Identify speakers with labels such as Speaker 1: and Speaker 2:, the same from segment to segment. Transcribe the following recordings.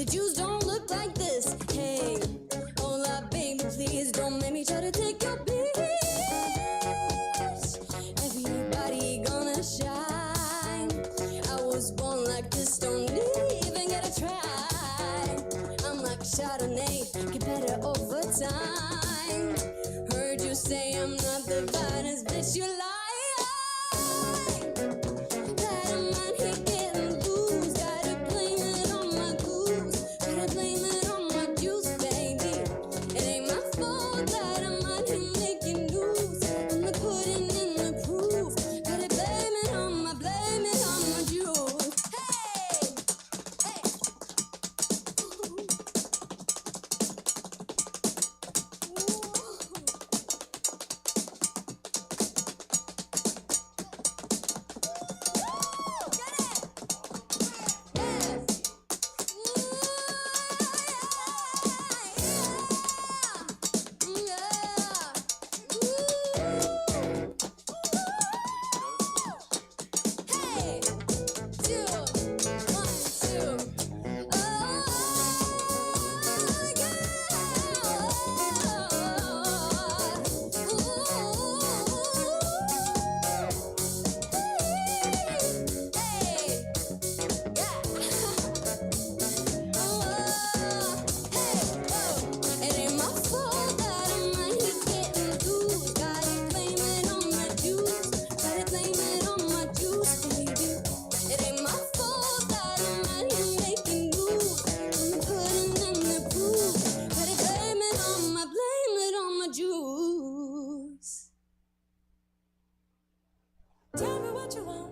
Speaker 1: The Jews don't look like this. Hey, hola, baby, please don't make me try to take your bitch. Everybody gonna shine. I was born like this, don't even get a try. I'm like Chardonnay, get better over time. Heard you say I'm not the finest bitch you like.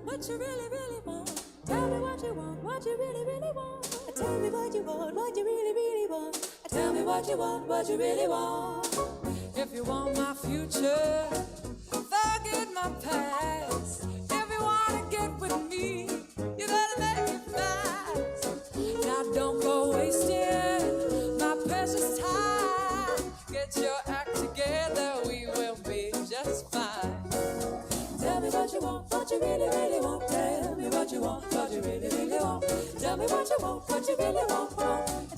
Speaker 1: What you really, really want. Tell me what you want, what you really, really want. Tell me what you want, what you really, really want. Tell me what you want, what you really want.
Speaker 2: If you want my future, forget my past. If you wanna get with me, you gotta make it fast. Now don't go wasting my precious time. Get your act together, we will be just fine.
Speaker 1: Tell me what you want, what you really, really want. Tell me what you want, what you really, really want. Tell me what you want, what you really want.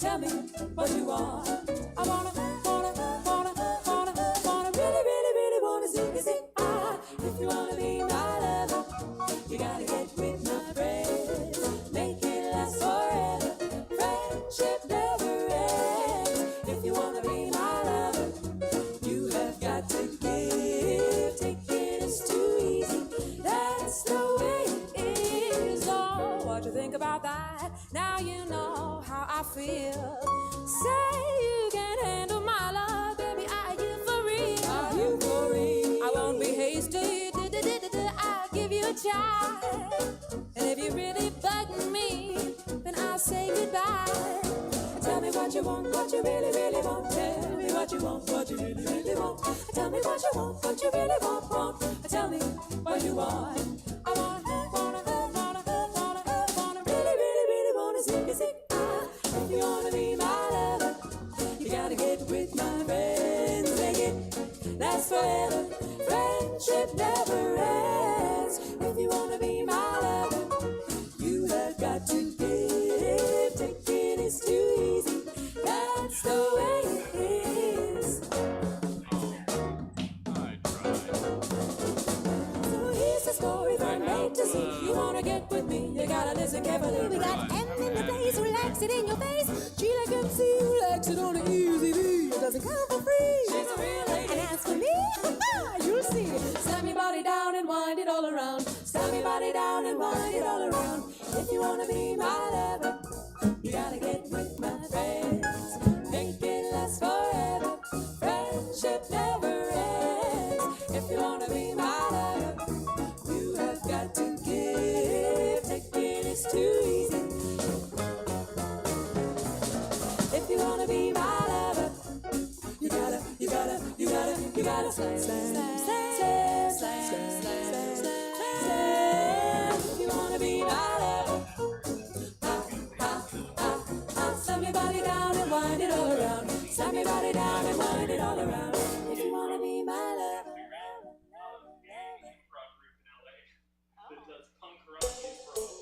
Speaker 1: Tell me what you want. I wanna, really, really, really wanna sing. If you wanna be my lover, you gotta get with my friends. Make it last forever. Friendship never ends. If you wanna be my lover, you have got to give. Taking is too easy. That's the way it is. Oh, what you think about that? Now you know how I feel. Say you can handle my love, baby. Are you for real?
Speaker 2: Are you for real?
Speaker 1: I won't be hasty. I'll give you a try. And if you really bug me, then I'll say goodbye. Tell me what you want, what you really, really want. Tell me what you want, what you really, really want. Tell me what you want, what you really want. Tell me what you want. I wanna, really, really, really wanna sing. If you wanna be my lover, you gotta get with my friends. Make it last forever. Friendship never ends. If you wanna be my lover, you have got to give. Taking is too easy. That's the way it is. So here's the story from A to Z. You wanna get with me, you gotta listen carefully. We got M in the place, relax it in your face. She like MC, who likes it on an easy V. It doesn't come for free.
Speaker 2: She's a real lady.
Speaker 1: And as for me, you'll see. Slam your body down and wind it all around. Slam your body down and wind it all around. If you wanna be my lover, you gotta get with my friends. Make it last forever. Friendship never ends. If you wanna be my lover, you have got to give. Taking is too easy. If you wanna be my lover, you gotta slam. If you wanna be my lover, slam your body down and wind it all around. Slam your body down and wind it all around. If you wanna be my lover.
Speaker 3: Rock group in LA that does punk rock improv.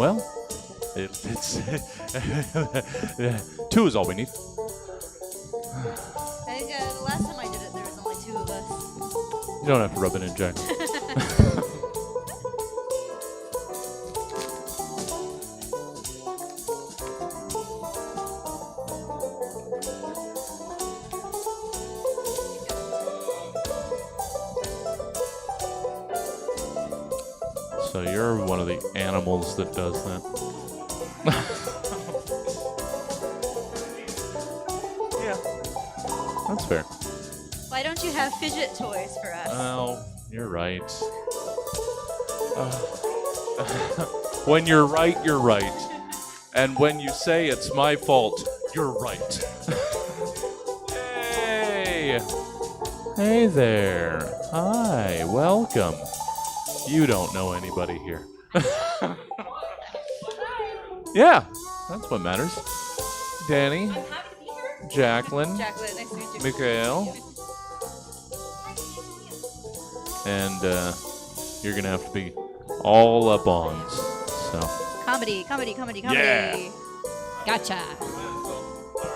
Speaker 3: Well, it's 2 is all we need.
Speaker 4: I think the last time I did it, there was only 2 of us.
Speaker 3: You don't have to rub it in, Jack. So you're one of the animals that does that. Yeah, that's fair.
Speaker 4: Why don't you have fidget toys for us?
Speaker 3: Oh, you're right. When you're right, you're right. And when you say it's my fault, you're right. Hey! Hey there. Hi, welcome. You don't know anybody here. Yeah, that's what matters. Danny, Jacqueline,
Speaker 4: Jacqueline, nice to meet you.
Speaker 3: Mikhail, and you're gonna have to be all up on. So
Speaker 4: Comedy.
Speaker 5: Yeah.
Speaker 4: Gotcha.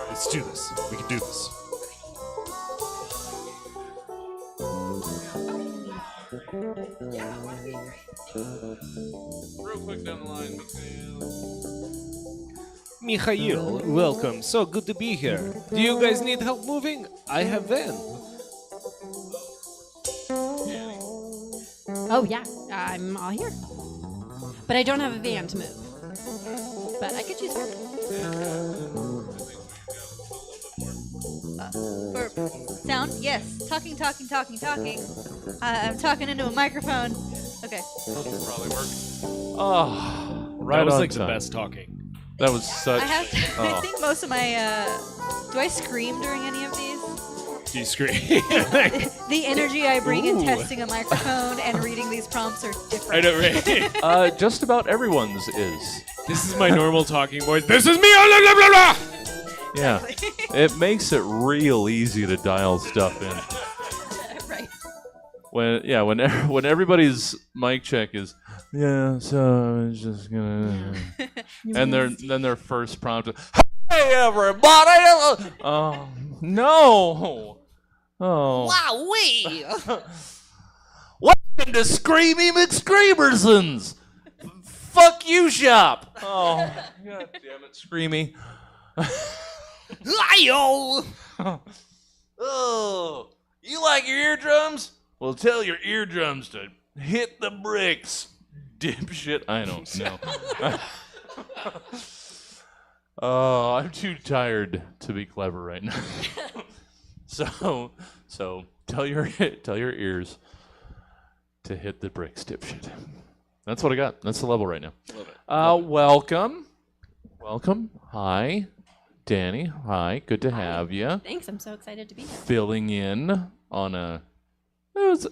Speaker 5: Let's do this. We can do this.
Speaker 3: real quick down the line,
Speaker 5: Mikhail, welcome. So good to be here. Do you guys need help moving? I have van.
Speaker 6: Oh, yeah, I'm all here. But I don't have a van to move. But I could use one.
Speaker 4: For sound? Yes. Talking. I'm talking into a microphone. Okay.
Speaker 3: probably work. Oh, right
Speaker 5: That was
Speaker 3: on
Speaker 5: like
Speaker 3: time.
Speaker 5: the best talking.
Speaker 3: That was such.
Speaker 4: I have. I
Speaker 3: oh.
Speaker 4: think most of my. Do I scream during any of these?
Speaker 5: Do you scream?
Speaker 4: The energy I bring in
Speaker 5: Ooh.
Speaker 4: testing a microphone and reading these prompts are
Speaker 5: I
Speaker 4: different.
Speaker 5: know, right?
Speaker 3: Just about everyone's is.
Speaker 5: This is my normal talking voice. This is me. Blah, blah, blah, blah.
Speaker 3: Yeah, it makes it real easy to dial stuff in.
Speaker 4: Right.
Speaker 3: When everybody's mic check is so I was just gonna and then their first prompt is, hey everybody, oh no, oh wow, welcome to Screamy McScreamersons. Fuck you, shop. Oh god damn it, Screamy.
Speaker 5: Lyle.
Speaker 3: Oh, you like your eardrums? Well, tell your eardrums to hit the bricks, dipshit. I don't know. Oh, I'm too tired to be clever right now. So tell your ears to hit the bricks, dipshit. That's what I got. That's the level right now.
Speaker 5: Love it.
Speaker 3: Welcome. Hi, Danny. Hi. Good to have you.
Speaker 6: Thanks, I'm so excited to be here.
Speaker 3: Filling in on it's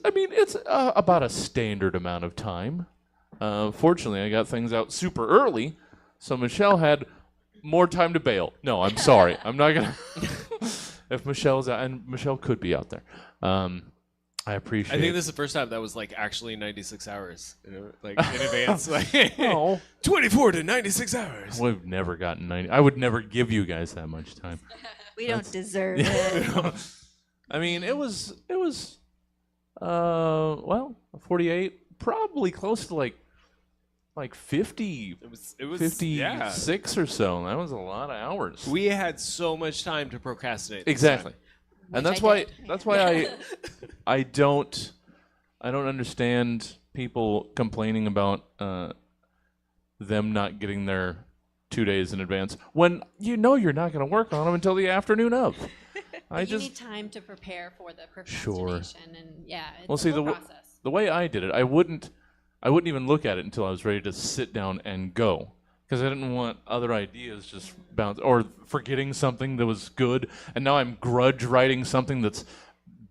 Speaker 3: about a standard amount of time. Fortunately, I got things out super early, so Michelle had more time to bail. No, I'm sorry. I'm not gonna. If Michelle's out, and Michelle could be out there, I appreciate.
Speaker 5: I think this is the first time that was like actually 96 hours, like in advance, like
Speaker 3: Oh,
Speaker 5: 24 to 96 hours.
Speaker 3: we've never gotten 90. I would never give you guys that much time.
Speaker 4: We don't deserve it.
Speaker 3: I mean, it was 48, probably close to like 50,
Speaker 5: It was
Speaker 3: 56
Speaker 5: yeah.
Speaker 3: or so. That was a lot of hours.
Speaker 5: We had so much time to procrastinate. this
Speaker 3: Exactly.
Speaker 5: time.
Speaker 3: And
Speaker 6: Which
Speaker 3: that's
Speaker 6: I
Speaker 3: why
Speaker 6: did.
Speaker 3: that's why I don't understand people complaining about them not getting their 2 days in advance when you know you're not going to work on them until the afternoon of.
Speaker 6: You need time to prepare for the
Speaker 3: Sure.
Speaker 6: procrastination, and yeah, it's
Speaker 3: Well, see,
Speaker 6: a whole
Speaker 3: the
Speaker 6: process.
Speaker 3: the way I did it, I wouldn't even look at it until I was ready to sit down and go, because I didn't want other ideas just bounce or forgetting something that was good, and now I'm grudge writing something that's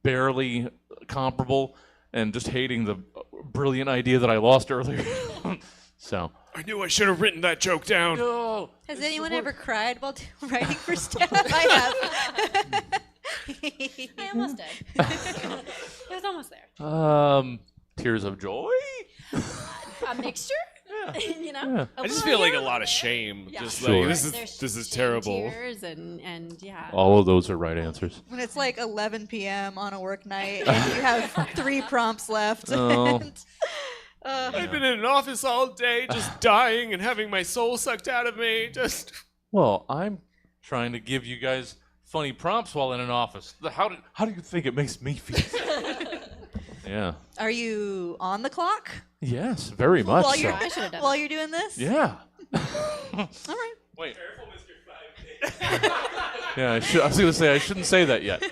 Speaker 3: barely comparable and just hating the brilliant idea that I lost earlier. So.
Speaker 5: I knew I should have written that joke down.
Speaker 3: No.
Speaker 4: Has anyone ever cried while writing for staff? I have.
Speaker 6: I almost did. It was almost there.
Speaker 3: Tears of joy.
Speaker 6: A mixture? you know,
Speaker 3: Yeah.
Speaker 5: I just feel like a lot of shame.
Speaker 6: Yeah.
Speaker 5: Just
Speaker 3: Sure.
Speaker 5: like this
Speaker 6: There's
Speaker 5: is
Speaker 6: shame
Speaker 5: terrible.
Speaker 6: tears and yeah.
Speaker 3: All of those are right answers.
Speaker 4: When it's like 11 p.m. on a work night and you have 3 prompts left.
Speaker 3: Oh.
Speaker 5: I've been in an office all day, just dying and having my soul sucked out of me. Just
Speaker 3: Well, I'm trying to give you guys funny prompts while in an office. How do you think it makes me feel? Yeah.
Speaker 4: Are you on the clock
Speaker 3: Yes, very much
Speaker 4: while
Speaker 3: so.
Speaker 4: you're
Speaker 6: I should have done
Speaker 4: while you're doing this?
Speaker 3: Yeah.
Speaker 4: All right.
Speaker 3: Wait. Yeah, I was going to say I shouldn't say that yet.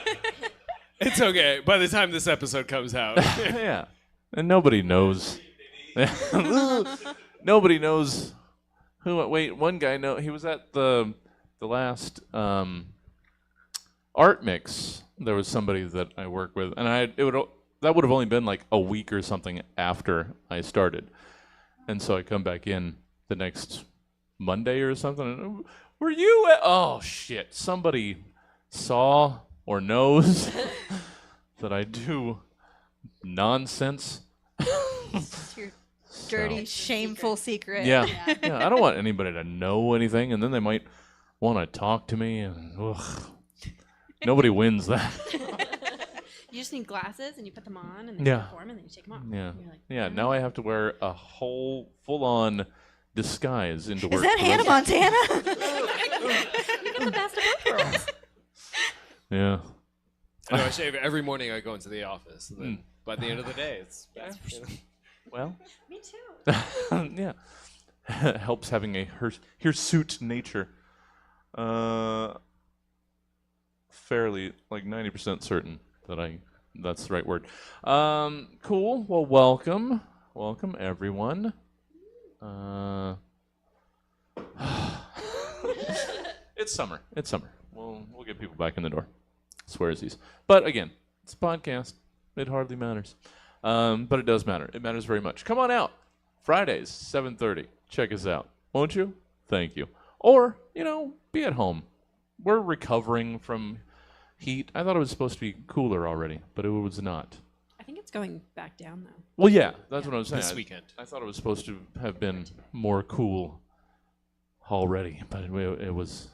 Speaker 5: it's okay. By the time this episode comes out,
Speaker 3: Yeah. And nobody knows. Nobody knows who. Wait, one guy he was at the last art mix. There was somebody that I work with, and that would have only been like a week or something after I started, and so I come back in the next Monday or something. And, were you at? Oh shit! Somebody saw or knows that I do nonsense.
Speaker 4: It's your dirty, shameful secret.
Speaker 3: Yeah. Yeah, I don't want anybody to know anything, and then they might want to talk to me, and nobody wins that.
Speaker 6: You just need glasses and you put them on and then
Speaker 3: Yeah.
Speaker 6: you perform and then you take them off.
Speaker 3: Yeah.
Speaker 6: You're like,
Speaker 3: Yeah, now I have to wear a whole full-on disguise into
Speaker 4: Is
Speaker 3: work.
Speaker 4: that
Speaker 3: for the
Speaker 4: Hannah
Speaker 3: rest-
Speaker 4: Montana?
Speaker 6: the best of both worlds.
Speaker 3: Yeah.
Speaker 5: I know I shave every morning. I go into the office, and then by the end of the day, it's back. You know?
Speaker 3: Well,
Speaker 6: Me too.
Speaker 3: yeah. Helps having a hirsute nature. Fairly, like 90% certain that that's the right word. Cool. Well, welcome. Welcome, everyone. It's summer. It's summer. We'll get people back in the door. Swearsies. But again, it's a podcast. It hardly matters. But it does matter. It matters very much. Come on out. Fridays, 7:30. Check us out. Won't you? Thank you. Or, be at home. We're recovering from heat. I thought it was supposed to be cooler already, but it was not.
Speaker 6: I think it's going back down though.
Speaker 3: Well, yeah, that's what I was saying.
Speaker 5: This weekend.
Speaker 3: I thought it was supposed to have been more cool already, but it was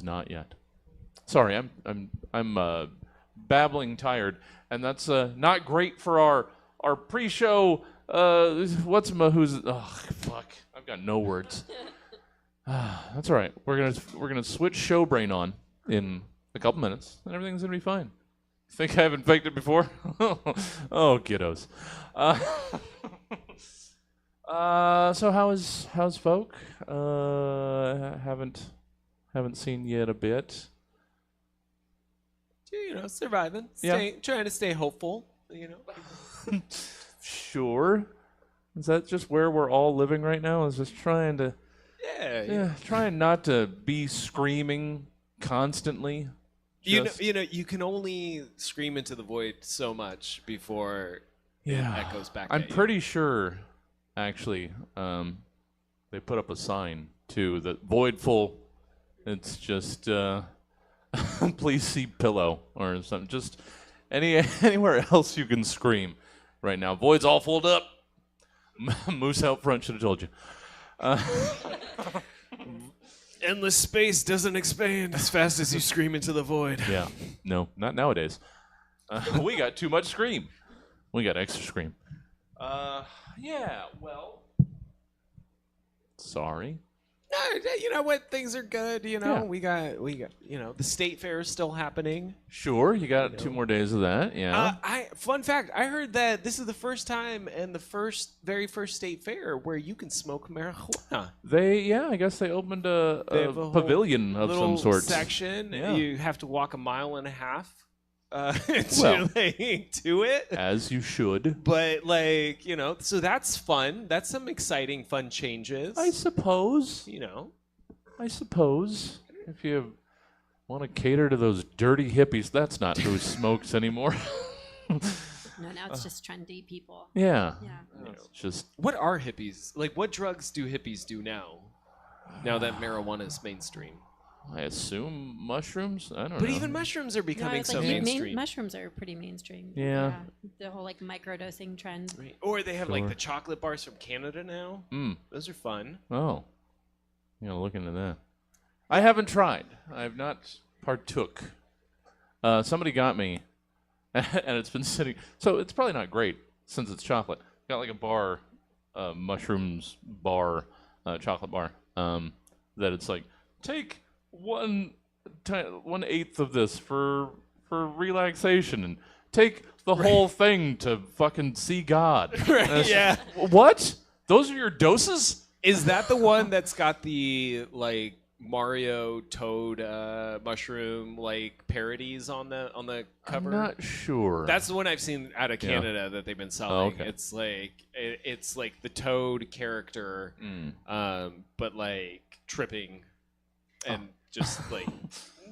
Speaker 3: not yet. Sorry, I'm babbling tired, and that's not great for our pre-show. Who's? Oh, fuck! I've got no words. That's all right. We're gonna switch show brain on in a couple minutes, and everything's gonna be fine. Think I haven't faked it before? Oh, kiddos. So how's folk? Haven't seen yet a bit.
Speaker 5: Surviving.
Speaker 3: Yeah.
Speaker 5: Trying to stay hopeful.
Speaker 3: Sure. Is that just where we're all living right now? Is just trying to trying not to be screaming constantly.
Speaker 5: You can only scream into the void so much before it echoes back.
Speaker 3: I'm
Speaker 5: at you.
Speaker 3: pretty sure, actually, they put up a sign too that void full. It's just please see pillow or something. Just anywhere else you can scream right now. Void's all filled up. Moose out front should have told you.
Speaker 5: Endless space doesn't expand as fast as you scream into the void.
Speaker 3: Yeah, no, not nowadays. We got too much scream. We got extra scream. Yeah, well, sorry.
Speaker 5: No, you know what? Things are good.
Speaker 3: Yeah.
Speaker 5: We got. The state fair is still happening.
Speaker 3: Sure, you got 2 more days of that. Yeah.
Speaker 5: Fun fact: I heard that this is the first time and the very first state fair where you can smoke marijuana.
Speaker 3: I guess they opened a
Speaker 5: They have a whole
Speaker 3: pavilion of
Speaker 5: little
Speaker 3: some sort.
Speaker 5: section.
Speaker 3: Yeah.
Speaker 5: You have to walk 1.5 miles
Speaker 3: Well.
Speaker 5: to it.
Speaker 3: As you should.
Speaker 5: But so that's fun. That's some exciting, fun changes.
Speaker 3: I suppose.
Speaker 5: I
Speaker 3: If you want to cater to those dirty hippies, that's not who smokes anymore.
Speaker 6: No, now it's just trendy people.
Speaker 3: Yeah.
Speaker 6: Yeah.
Speaker 3: It's just
Speaker 5: What are hippies? Like, what drugs do hippies do now? Now that marijuana is mainstream.
Speaker 3: I assume mushrooms. I don't know.
Speaker 5: But even mushrooms are
Speaker 6: No,
Speaker 5: becoming
Speaker 6: it's
Speaker 5: so
Speaker 6: like
Speaker 5: mainstream.
Speaker 6: mushrooms are pretty mainstream.
Speaker 3: Yeah.
Speaker 6: The whole like microdosing trend.
Speaker 5: Right. Or they have like
Speaker 3: Sure.
Speaker 5: the chocolate bars from Canada now.
Speaker 3: Mm.
Speaker 5: Those are fun.
Speaker 3: Oh. Look into that. I haven't tried. I have not partook. Somebody got me, and it's been sitting. So it's probably not great since it's chocolate. Got like a bar, mushrooms bar, chocolate bar. That it's like take 1/8 of this for relaxation, and take the whole thing to fucking see God.
Speaker 5: Right, yeah.
Speaker 3: What? Those are your doses?
Speaker 5: Is that the one that's got the like Mario Toad mushroom like parodies on the cover?
Speaker 3: I'm not sure.
Speaker 5: That's the one I've seen out of Canada that they've been selling.
Speaker 3: okay.
Speaker 5: It's like the Toad character, but like tripping and just like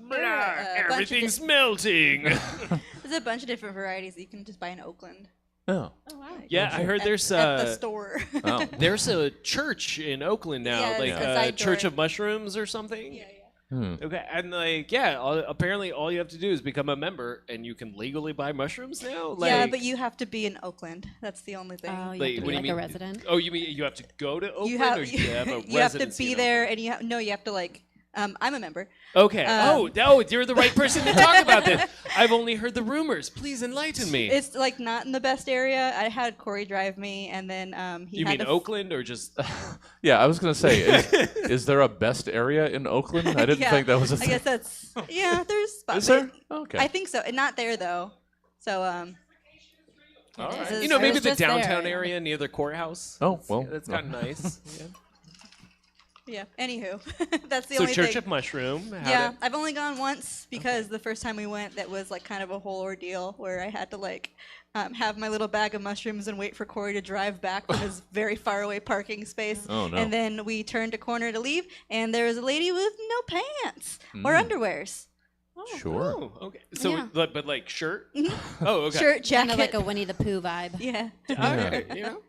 Speaker 4: There are a bunch of
Speaker 5: everything's melting.
Speaker 4: There's a bunch of different varieties that you can just buy in Oakland
Speaker 3: Oh.
Speaker 6: Oh wow.
Speaker 5: Yeah, I heard
Speaker 4: at,
Speaker 5: there's
Speaker 4: at the store.
Speaker 3: Oh.
Speaker 5: there's a church in Oakland now,
Speaker 4: Yeah,
Speaker 5: like
Speaker 4: it's a side
Speaker 5: Church
Speaker 4: door.
Speaker 5: of Mushrooms or something.
Speaker 4: yeah.
Speaker 3: Hmm.
Speaker 5: Okay, and like apparently all you have to do is become a member, and you can legally buy mushrooms now. Like,
Speaker 4: Yeah, but you have to be in Oakland. That's the only thing.
Speaker 6: Oh, you
Speaker 5: Like,
Speaker 6: have to
Speaker 5: what
Speaker 6: be
Speaker 5: do you
Speaker 6: like a
Speaker 5: mean?
Speaker 6: resident.
Speaker 5: Oh, you mean you have to go to Oakland,
Speaker 4: you have
Speaker 5: or you have a
Speaker 4: you have to
Speaker 5: residency
Speaker 4: be
Speaker 5: in
Speaker 4: there, and you have to like. I'm a member.
Speaker 5: Okay.
Speaker 4: Um,
Speaker 5: You're the right person to talk about this. I've only heard the rumors. Please enlighten me.
Speaker 4: It's like not in the best area. I had Corey drive me, and then he
Speaker 5: You
Speaker 4: had
Speaker 5: mean
Speaker 4: to
Speaker 5: Oakland or just?
Speaker 3: Yeah, I was gonna say, is there a best area in Oakland? I didn't
Speaker 4: Yeah,
Speaker 3: think that was a
Speaker 4: I
Speaker 3: thing.
Speaker 4: guess that's there's spots.
Speaker 3: Is there? Okay.
Speaker 4: I think so. And not there though. So
Speaker 3: All
Speaker 6: It
Speaker 3: right.
Speaker 6: is.
Speaker 5: You know,
Speaker 6: I
Speaker 5: maybe
Speaker 6: was
Speaker 5: the
Speaker 6: just there.
Speaker 5: downtown area near the courthouse.
Speaker 3: Oh, well,
Speaker 5: that's
Speaker 3: no.
Speaker 5: kind of nice. Yeah.
Speaker 4: yeah. Anywho, that's the
Speaker 5: So
Speaker 4: only
Speaker 5: Church
Speaker 4: thing.
Speaker 5: of Mushroom.
Speaker 4: Yeah, I've only gone once because the first time we went, that was like kind of a whole ordeal where I had to like have my little bag of mushrooms and wait for Corey to drive back from his very far away parking space.
Speaker 3: Oh, no.
Speaker 4: And then we turned a corner to leave, and there was a lady with no pants or
Speaker 3: Mm.
Speaker 4: underwears,
Speaker 3: Sure.
Speaker 5: Oh, okay. So,
Speaker 6: Yeah.
Speaker 5: but like shirt. Oh, okay.
Speaker 4: shirt,
Speaker 6: Kind
Speaker 4: jacket.
Speaker 6: of like a Winnie the Pooh vibe.
Speaker 4: yeah.
Speaker 5: All right, you know.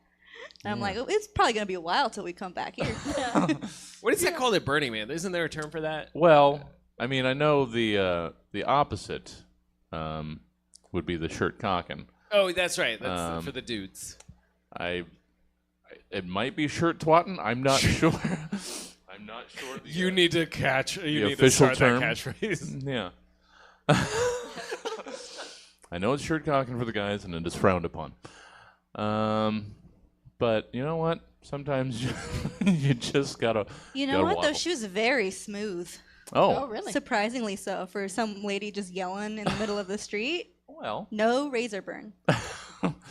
Speaker 4: I'm like, oh, it's probably gonna be a while till we come back here.
Speaker 5: What is that called at Burning Man? Isn't there a term for that?
Speaker 3: Well, I mean, I know the opposite would be the shirt cocking.
Speaker 5: Oh, that's right. That's for the dudes.
Speaker 3: It might be shirt twatting. I'm not sure. I'm not sure.
Speaker 5: You need to catch. You need to
Speaker 3: official
Speaker 5: start
Speaker 3: term.
Speaker 5: that catchphrase.
Speaker 3: Yeah. I know it's shirt cocking for the guys, and it is frowned upon. But you know what? Sometimes you just gotta.
Speaker 4: You know
Speaker 3: gotta
Speaker 4: what?
Speaker 3: waddle.
Speaker 4: Those shoes are very smooth.
Speaker 6: Oh,
Speaker 3: Oh,
Speaker 6: really?
Speaker 4: Surprisingly so for some lady just yelling in the middle of the street.
Speaker 3: well.
Speaker 4: No razor burn.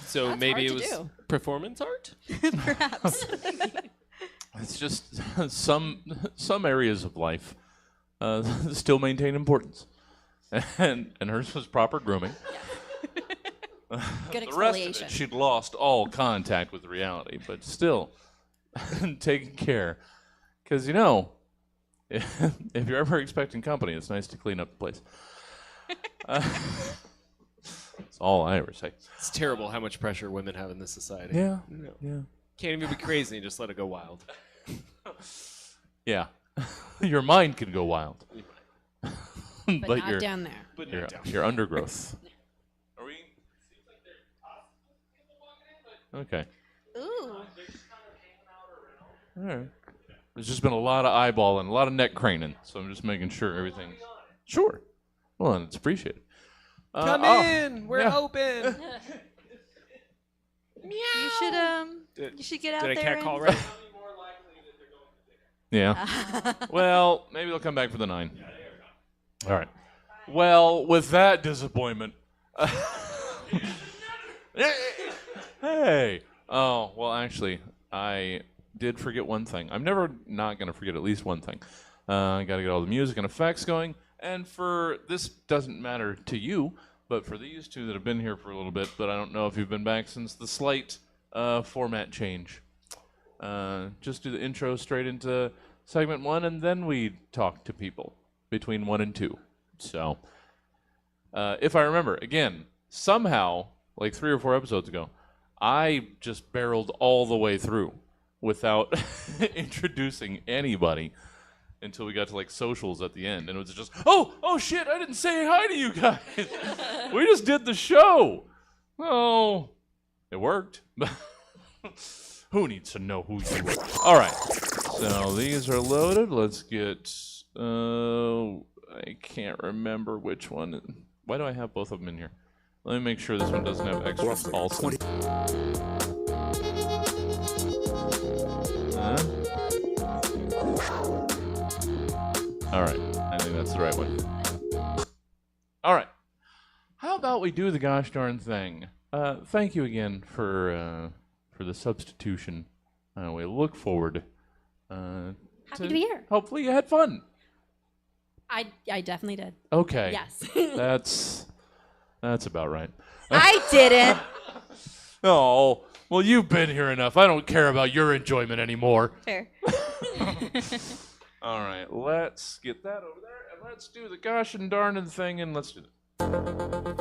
Speaker 5: So
Speaker 6: That's
Speaker 5: maybe it
Speaker 6: hard
Speaker 5: was
Speaker 6: to do.
Speaker 5: performance art.
Speaker 4: Perhaps.
Speaker 3: It's just some areas of life still maintain importance, and hers was proper
Speaker 6: Good
Speaker 3: grooming. The rest of
Speaker 6: exfoliation.
Speaker 3: it, she'd lost all contact with reality, but still taking care. Because if you're ever expecting company, it's nice to clean up the place. That's all I ever say.
Speaker 5: It's terrible how much pressure women have in this society.
Speaker 3: Yeah,
Speaker 5: No.
Speaker 3: yeah,
Speaker 5: Can't even be crazy and just let it go wild.
Speaker 3: yeah. Your mind can go wild,
Speaker 6: but
Speaker 3: but
Speaker 6: not
Speaker 3: your
Speaker 6: down there.
Speaker 5: But
Speaker 3: your,
Speaker 5: not down.
Speaker 3: your undergrowth. Are we? Okay.
Speaker 4: Ooh.
Speaker 3: All right. There's just been a lot of eyeballing, a lot of neck craning, so I'm just making sure everything's. Sure. Well, and it's appreciated.
Speaker 5: Come
Speaker 3: oh,
Speaker 5: in. We're
Speaker 3: yeah.
Speaker 5: open.
Speaker 4: You should you should get out
Speaker 5: Did I
Speaker 4: there.
Speaker 5: cat
Speaker 4: and-
Speaker 5: call right?
Speaker 3: Yeah. Well, maybe they'll come back for the 9. All right. Well, with that disappointment. Hey. Oh, well, actually, I did forget one thing. I'm never not going to forget at least one thing. I got to get all the music and effects going. And for this doesn't matter to you, but for these two that have been here for a little bit, but I don't know if you've been back since the slight format change. Just do the intro straight into segment 1, and then we talk to people between 1 and 2. So, if I remember, again, somehow, like 3 or 4 episodes ago, I just barreled all the way through without introducing anybody. until we got to like socials at the end, and it was just, oh shit, I didn't say hi to you guys. We just did the show. Oh, it worked. Who needs to know who you are? All right, so these are loaded. Let's get. I can't remember which one. Why do I have both of them in here? Let me make sure this one doesn't have extra
Speaker 7: Roughly
Speaker 3: also.
Speaker 7: 20
Speaker 3: All right, I think that's the right one. All right, how about we do the gosh darn thing? Thank you again for the substitution. We look forward.
Speaker 6: Happy to be here.
Speaker 3: Hopefully you had fun.
Speaker 6: I definitely did.
Speaker 3: Okay.
Speaker 6: Yes.
Speaker 3: That's about right.
Speaker 4: I didn't.
Speaker 3: Oh, well, you've been here enough. I don't care about your enjoyment anymore.
Speaker 4: Fair.
Speaker 3: All right, let's get that over there, and let's do the gosh and darn thing, and let's do it.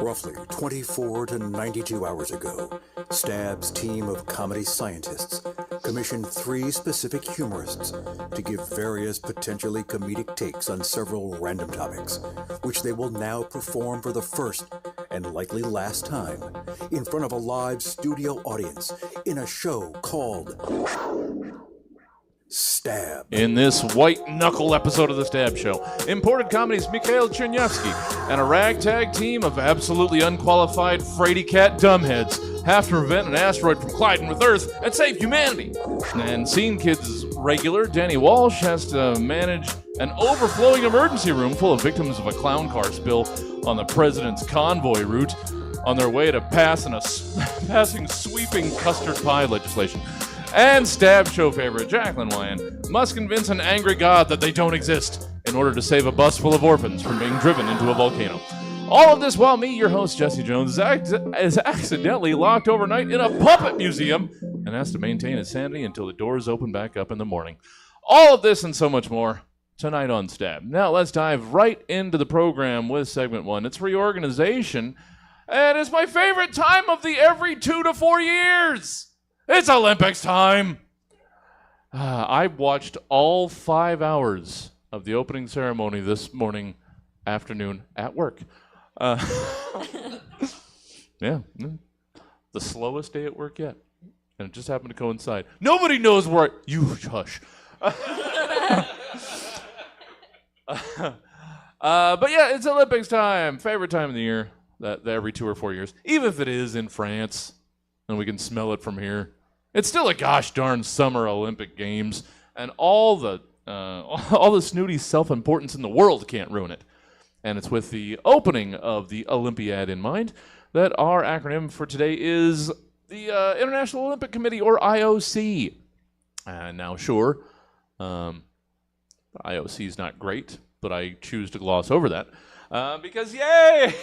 Speaker 7: Roughly 24 to 92 hours ago, Stab's team of comedy scientists commissioned 3 specific humorists to give various potentially comedic takes on several random topics, which they will now perform for the first and likely last time in front of a live studio audience in a show called Stab.
Speaker 3: In this white knuckle episode of the Stab Show, imported comedies Mikhail Chernyavsky and a ragtag team of absolutely unqualified fraidy cat dumbheads have to prevent an asteroid from colliding with Earth and save humanity. And Scene Kids' regular Danny Walsh has to manage an overflowing emergency room full of victims of a clown car spill on the president's convoy route on their way to passing sweeping custard pie legislation. And Stab Show favorite Jacqueline Wyan must convince an angry god that they don't exist in order to save a bus full of orphans from being driven into a volcano. All of this while me, your host Jesse Jones, is accidentally locked overnight in a puppet museum and has to maintain his sanity until the doors open back up in the morning. All of this and so much more tonight on Stab. Now let's dive right into the program with segment 1. It's reorganization, and it's my favorite time of the every 2 to 4 years. It's Olympics time! I watched all 5 hours of the opening ceremony this afternoon at work. Yeah, the slowest day at work yet. And it just happened to coincide. Nobody knows where you hush. But yeah, it's Olympics time. Favorite time of the year. That every 2 or 4 years. Even if it is in France, and we can smell it from here. It's still a gosh darn summer Olympic Games, and all the snooty self-importance in the world can't ruin it. And it's with the opening of the Olympiad in mind that our acronym for today is the International Olympic Committee, or IOC. Now, sure, IOC is not great, but I choose to gloss over that because yay!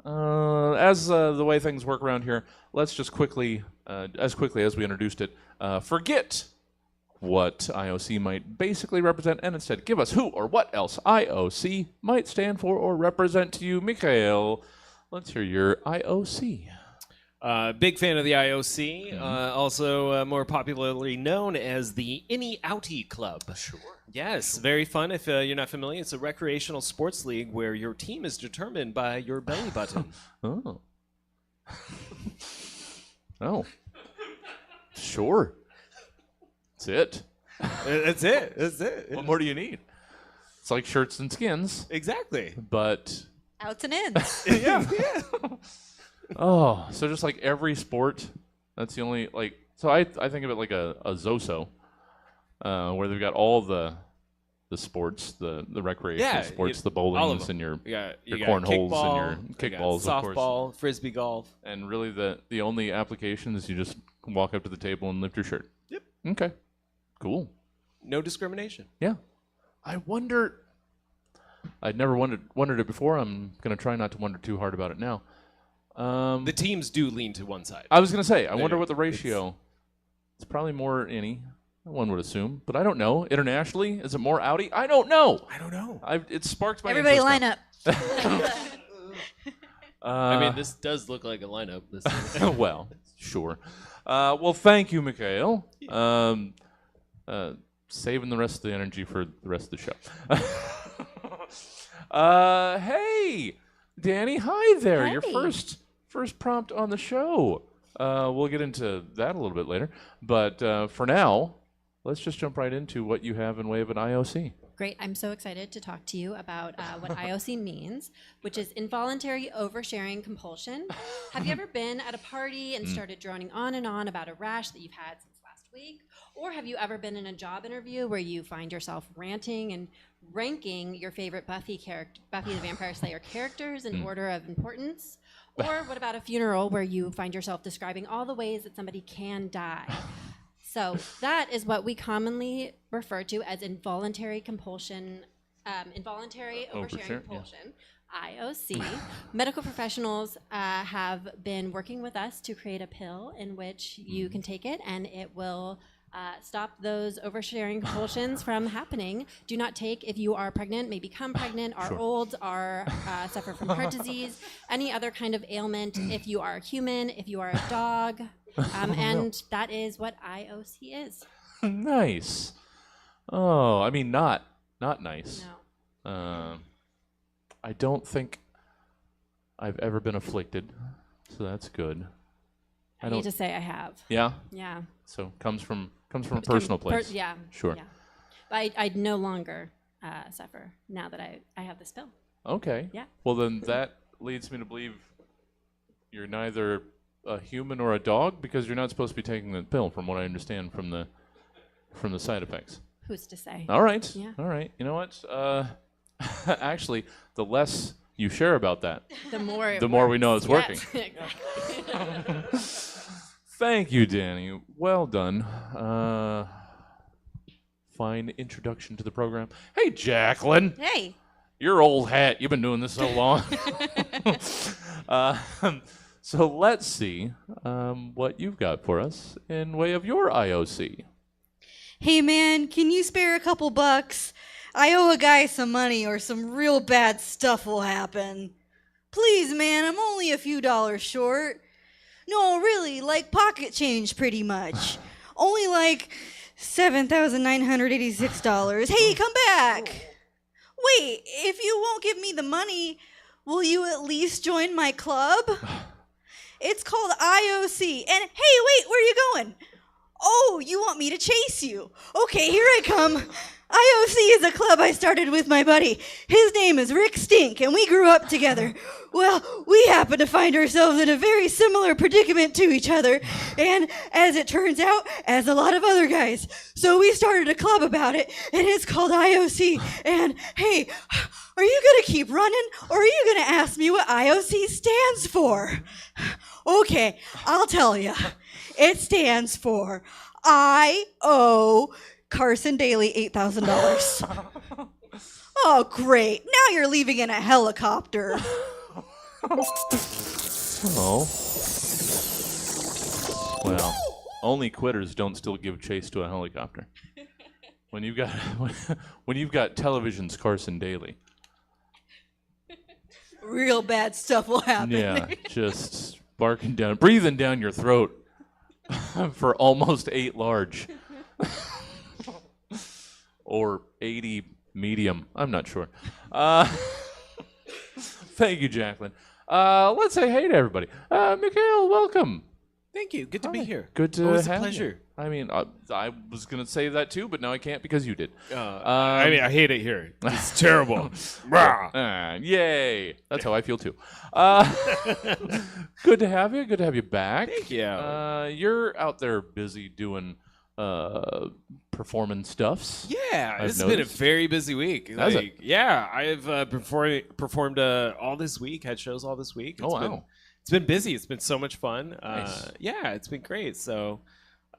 Speaker 3: As the way things work around here, let's just quickly as we introduced it, forget what IOC might basically represent and instead give us who or what else IOC might stand for or represent to you. Mikhail, let's hear your IOC.
Speaker 5: Big fan of the IOC, also more popularly known as the Innie Outie Club. Sure. Yes, very fun. If you're not familiar, it's a recreational sports league where your team is determined by your belly button.
Speaker 3: Oh. Oh. Sure. That's it.
Speaker 5: That's it. That's it.
Speaker 3: What more do you need? It's like shirts and skins,
Speaker 5: Exactly.
Speaker 3: but
Speaker 4: Outs and ins.
Speaker 5: Yeah.
Speaker 3: oh, so just like every sport, that's the only So I think of it like a Zoso, where they've got all the sports, the recreational sports, the
Speaker 5: all of
Speaker 3: bowlings
Speaker 5: them.
Speaker 3: and your
Speaker 5: You got
Speaker 3: cornholes
Speaker 5: kickball,
Speaker 3: and
Speaker 5: you
Speaker 3: your
Speaker 5: got
Speaker 3: kickballs, of course.
Speaker 5: softball, frisbee golf.
Speaker 3: And really, the only application is you just walk up to the table and lift your shirt.
Speaker 5: Yep.
Speaker 3: Okay. Cool.
Speaker 5: No discrimination.
Speaker 3: Yeah. I wonder. I'd never wondered it before. I'm gonna try not to wonder too hard about it now.
Speaker 5: The teams do lean to one side.
Speaker 3: I was gonna say. I wonder what the ratio. It's probably more innie. One would assume, but I don't know. Internationally, is it more outie? I don't know.
Speaker 5: I don't know.
Speaker 3: It sparks my
Speaker 4: Everybody
Speaker 3: interest
Speaker 4: line
Speaker 3: now.
Speaker 4: up.
Speaker 8: I mean, this does look like a lineup. This
Speaker 3: Well, sure. Well, thank you, Mikhail. Saving the rest of the energy for the rest of the show. Hey, Danny, hi there. Your
Speaker 6: Hey.
Speaker 3: first prompt on the show. We'll get into that a little bit later. But for now, let's just jump right into what you have in way of an IOC.
Speaker 6: Great. I'm so excited to talk to you about what IOC means, which is involuntary oversharing compulsion. Have you ever been at a party and started droning on and on about a rash that you've had since last week? Or have you ever been in a job interview where you find yourself ranting and ranking your favorite Buffy the Vampire Slayer characters in order of importance? Or what about a funeral where you find yourself describing all the ways that somebody can die? So that is what we commonly refer to as involuntary compulsion, involuntary oversharing compulsion, IOC. Medical professionals have been working with us to create a pill in which you can take it and it will stop those oversharing compulsions from happening. Do not take if you are pregnant, may become pregnant, are old, are suffer from heart disease, any other kind of ailment. If you are a human, if you are a dog, and that is what IOC is.
Speaker 3: Nice. Oh, I mean, not nice.
Speaker 6: No.
Speaker 3: I don't think I've ever been afflicted, so that's good.
Speaker 6: I need to say I have.
Speaker 3: Yeah.
Speaker 6: Yeah.
Speaker 3: So comes from a personal place.
Speaker 6: Yeah.
Speaker 3: Sure.
Speaker 6: Yeah. But I no longer suffer now that I have this pill.
Speaker 3: Okay.
Speaker 6: Yeah.
Speaker 3: Well, then that leads me to believe you're neither a human or a dog because you're not supposed to be taking the pill, from what I understand from the side effects.
Speaker 6: Who's to say?
Speaker 3: All right.
Speaker 6: Yeah.
Speaker 3: All right. You know what? Actually, the less you share about that,
Speaker 6: The more it
Speaker 3: the more we know
Speaker 6: works.
Speaker 3: it's working.
Speaker 6: Yes, exactly.
Speaker 3: Thank you, Danny. Well done. Fine introduction to the program. Hey, Jacqueline.
Speaker 4: Hey.
Speaker 3: Your old hat. You've been doing this so long. So let's see what you've got for us in way of your IOC.
Speaker 4: Hey man, can you spare a couple bucks? I owe a guy some money or some real bad stuff will happen. Please man, I'm only a few dollars short. No, really, like pocket change pretty much. Only like $7,986. Hey, come back. Wait, if you won't give me the money, will you at least join my club? It's called IOC. And hey, wait, where are you going? Oh, you want me to chase you? Okay, here I come. IOC is a club I started with my buddy. His name is Rick Stink, and we grew up together. Well, we happen to find ourselves in a very similar predicament to each other, and as it turns out, as a lot of other guys. So we started a club about it, and it's called IOC. And hey, are you going to keep running, or are you going to ask me what IOC stands for? Okay, I'll tell you. It stands for I owe Carson Daly $8,000. Oh, great. Now you're leaving in a helicopter.
Speaker 3: Oh. Well, only quitters don't still give chase to a helicopter. When you've got television's Carson Daly.
Speaker 4: Real bad stuff will happen.
Speaker 3: Yeah, just breathing down your throat for almost 8 large. Or 80 medium. I'm not sure. Thank you, Jacqueline. Let's say hey to everybody. Mikhail, welcome.
Speaker 5: Thank you. Good to be here.
Speaker 3: Good to
Speaker 5: Always
Speaker 3: have
Speaker 5: a pleasure.
Speaker 3: you. I mean, I was going to say that too, but now I can't because you did.
Speaker 5: I mean, I hate it here. It's terrible. Rah.
Speaker 3: Yay. That's how I feel too. Good to have you. Good to have you back.
Speaker 5: Thank you.
Speaker 3: You're out there busy doing performing stuffs.
Speaker 5: Yeah,
Speaker 3: I've
Speaker 5: it's been a
Speaker 3: noticed.
Speaker 5: very busy week.
Speaker 3: Has it?
Speaker 5: Yeah, I've performed all this week, had shows all this week.
Speaker 3: Oh, wow.
Speaker 5: It's been busy. It's been so much fun.
Speaker 3: Nice.
Speaker 5: Yeah, it's been great. So,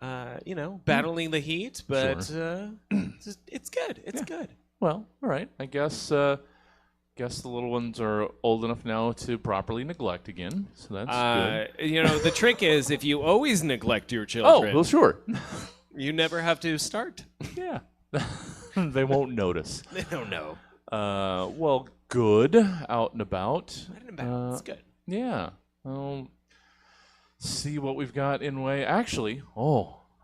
Speaker 5: battling the heat, but it's good. It's good.
Speaker 3: Well, all right. I guess the little ones are old enough now to properly neglect again, so that's good.
Speaker 5: The trick is if you always neglect your
Speaker 3: Oh,
Speaker 5: children,
Speaker 3: well, sure.
Speaker 5: you never have to start.
Speaker 3: Yeah. They won't notice.
Speaker 5: They don't know.
Speaker 3: Well, good. Out and about.
Speaker 5: It's good.
Speaker 3: Yeah. See what we've got in way. Actually,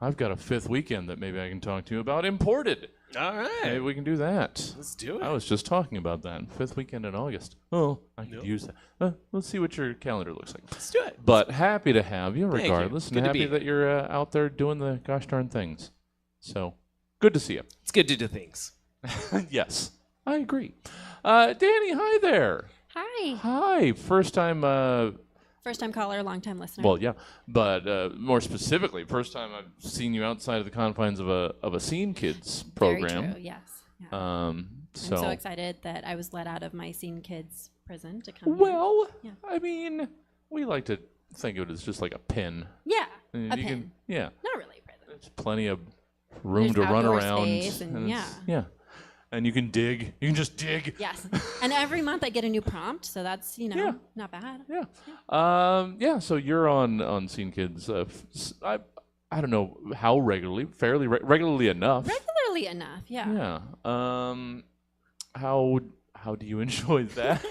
Speaker 3: I've got a fifth weekend that maybe I can talk to you about. Imported.
Speaker 5: All right.
Speaker 3: Maybe we can do that.
Speaker 5: Let's do it.
Speaker 3: I was just talking about that. Fifth weekend in August. Oh, I could use that. Let's see what your calendar looks like.
Speaker 5: Let's do it.
Speaker 3: But happy to have you
Speaker 5: Thank you.
Speaker 3: regardless,
Speaker 5: Good
Speaker 3: and
Speaker 5: to
Speaker 3: happy
Speaker 5: be
Speaker 3: that you're out there doing the gosh darn things. So, good to see you.
Speaker 5: It's good to do things.
Speaker 3: Yes, I agree. Danny, hi there.
Speaker 6: Hi.
Speaker 3: Hi. First time,
Speaker 6: First time caller, long time listener.
Speaker 3: well, yeah, but more specifically, first time I've seen you outside of the confines of a Scene Kids program.
Speaker 6: Very true, yes. Yeah.
Speaker 3: Um,
Speaker 6: I'm so excited that I was let out of my Scene Kids prison to come here.
Speaker 3: well,
Speaker 6: Yeah.
Speaker 3: I mean, we like to think of it as just like a pin.
Speaker 6: Yeah,
Speaker 3: And
Speaker 6: a
Speaker 3: you
Speaker 6: pin.
Speaker 3: can- yeah,
Speaker 6: Not really a prison.
Speaker 3: there's plenty of room
Speaker 6: There's
Speaker 3: to run
Speaker 6: outdoor
Speaker 3: around.
Speaker 6: space and
Speaker 3: it's- yeah, and you can dig. You can just dig.
Speaker 6: Yes. And every month I get a new prompt, so that's,
Speaker 3: Yeah.
Speaker 6: not bad.
Speaker 3: Yeah. So you're on Scene Kids. I don't know how regularly, fairly regularly enough.
Speaker 6: Regularly enough, yeah.
Speaker 3: Yeah. How do you enjoy that?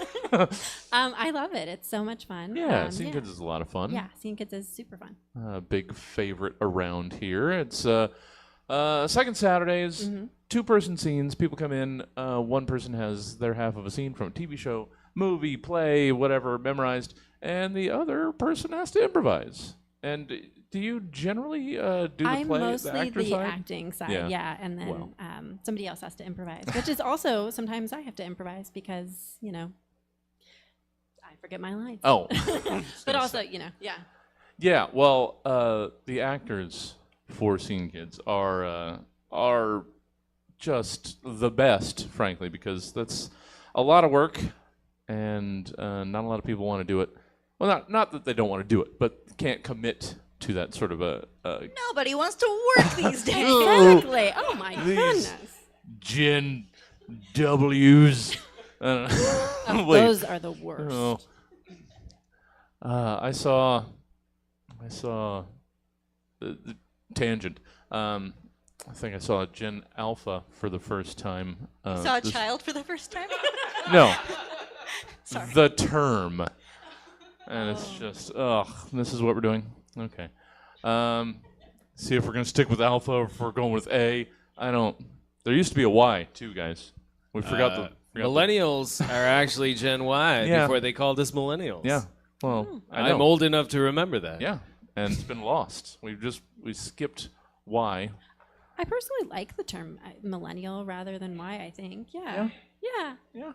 Speaker 6: I love it. It's so much fun.
Speaker 3: Yeah, Scene Kids is a lot of fun.
Speaker 6: Yeah, Scene Kids is super fun.
Speaker 3: Big favorite around here. It's second Saturdays,
Speaker 6: Mm-hmm.
Speaker 3: two-person scenes. People come in. One person has their half of a scene from a TV show, movie, play, whatever, memorized, and the other person has to improvise. And do you generally do the
Speaker 6: I'm
Speaker 3: play,
Speaker 6: mostly
Speaker 3: the actor side?
Speaker 6: acting side,
Speaker 3: Yeah.
Speaker 6: yeah, and then
Speaker 3: Well.
Speaker 6: somebody else has to improvise, which is also sometimes I have to improvise because I forget my lines.
Speaker 3: Oh,
Speaker 6: but also yeah.
Speaker 3: yeah. Well, the actors for Scene Kids are just the best, frankly, because that's a lot of work, and not a lot of people want to do it. Well, not that they don't want to do it, but can't commit to that sort of a
Speaker 4: Nobody wants to work these days.
Speaker 6: Exactly. Oh my
Speaker 3: These-
Speaker 6: goodness.
Speaker 3: Gen W's. Wait.
Speaker 6: Those are the worst.
Speaker 3: Oh. I saw the tangent. I think I saw Gen Alpha for the first time.
Speaker 4: Saw a
Speaker 3: this-
Speaker 4: child for the first time.
Speaker 3: No,
Speaker 4: Sorry.
Speaker 3: the term. And it's just, this is what we're doing. Okay. See if we're going to stick with Alpha or if we're going with A. I don't. There used to be a Y, too, guys. We forgot the.
Speaker 5: Millennials are actually Gen Y
Speaker 3: Yeah.
Speaker 5: before they called us millennials.
Speaker 3: Yeah. Well, I know.
Speaker 5: I'm old enough to remember that.
Speaker 3: Yeah. And it's been lost. We skipped Y.
Speaker 6: I personally like the term millennial rather than Y, I think. Yeah.
Speaker 3: Yeah.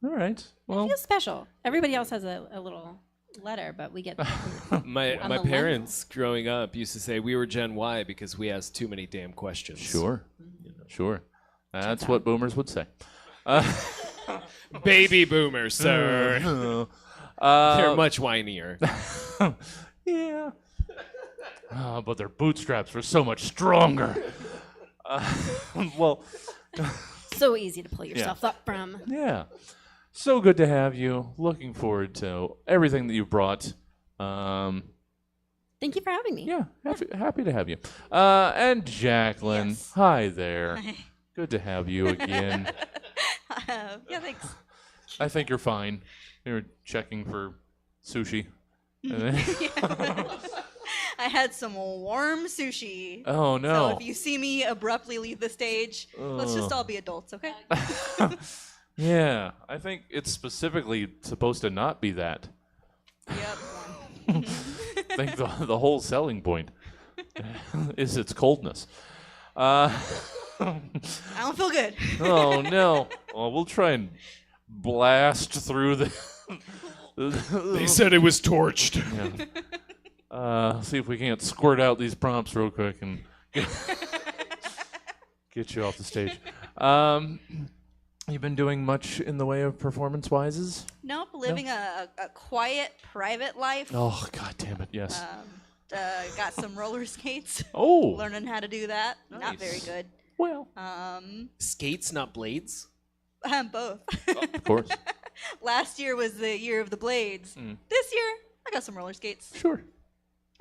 Speaker 3: All right. Well,
Speaker 6: Feels special. Everybody else has a little letter, but we get
Speaker 5: My
Speaker 6: millennial.
Speaker 5: parents growing up used to say we were Gen Y because we asked too many damn questions.
Speaker 3: sure. Sure. That's
Speaker 6: out.
Speaker 3: what boomers would say.
Speaker 5: Baby boomers, sir. They're much whinier.
Speaker 3: Yeah. But their bootstraps were so much stronger. Well,
Speaker 6: so easy to pull yourself up from.
Speaker 3: yeah. So good to have you. Looking forward to everything that you've brought.
Speaker 6: Thank you for having me.
Speaker 3: Yeah, happy to have you. And Jacqueline,
Speaker 4: Yes.
Speaker 3: hi there.
Speaker 4: Hi.
Speaker 3: Good to have you again.
Speaker 4: Yeah, thanks.
Speaker 3: I think you're fine. We were checking for sushi. And then-
Speaker 4: I had some warm sushi.
Speaker 3: oh
Speaker 4: So
Speaker 3: no.
Speaker 4: if you see me abruptly leave the stage, let's just all be adults, okay?
Speaker 3: Yeah, I think it's specifically supposed to not be that.
Speaker 4: Yep.
Speaker 3: I think the whole selling point is its coldness.
Speaker 4: I don't feel good.
Speaker 3: Oh no. Well, we'll try and blast through the.
Speaker 5: They said it was torched.
Speaker 3: Yeah. See if we can't squirt out these prompts real quick and get you off the stage. You been doing much in the way of performance-wises?
Speaker 4: Nope, living a quiet, private life.
Speaker 3: Oh, god damn it, yes.
Speaker 4: Got some roller skates.
Speaker 3: Oh,
Speaker 4: Learning how to do that. Not very
Speaker 5: Nice.
Speaker 4: good.
Speaker 3: well,
Speaker 5: Skates, not blades.
Speaker 4: Both.
Speaker 3: of course.
Speaker 4: Last year was the year of the blades.
Speaker 3: Mm.
Speaker 4: This year, I got some roller skates.
Speaker 3: Sure.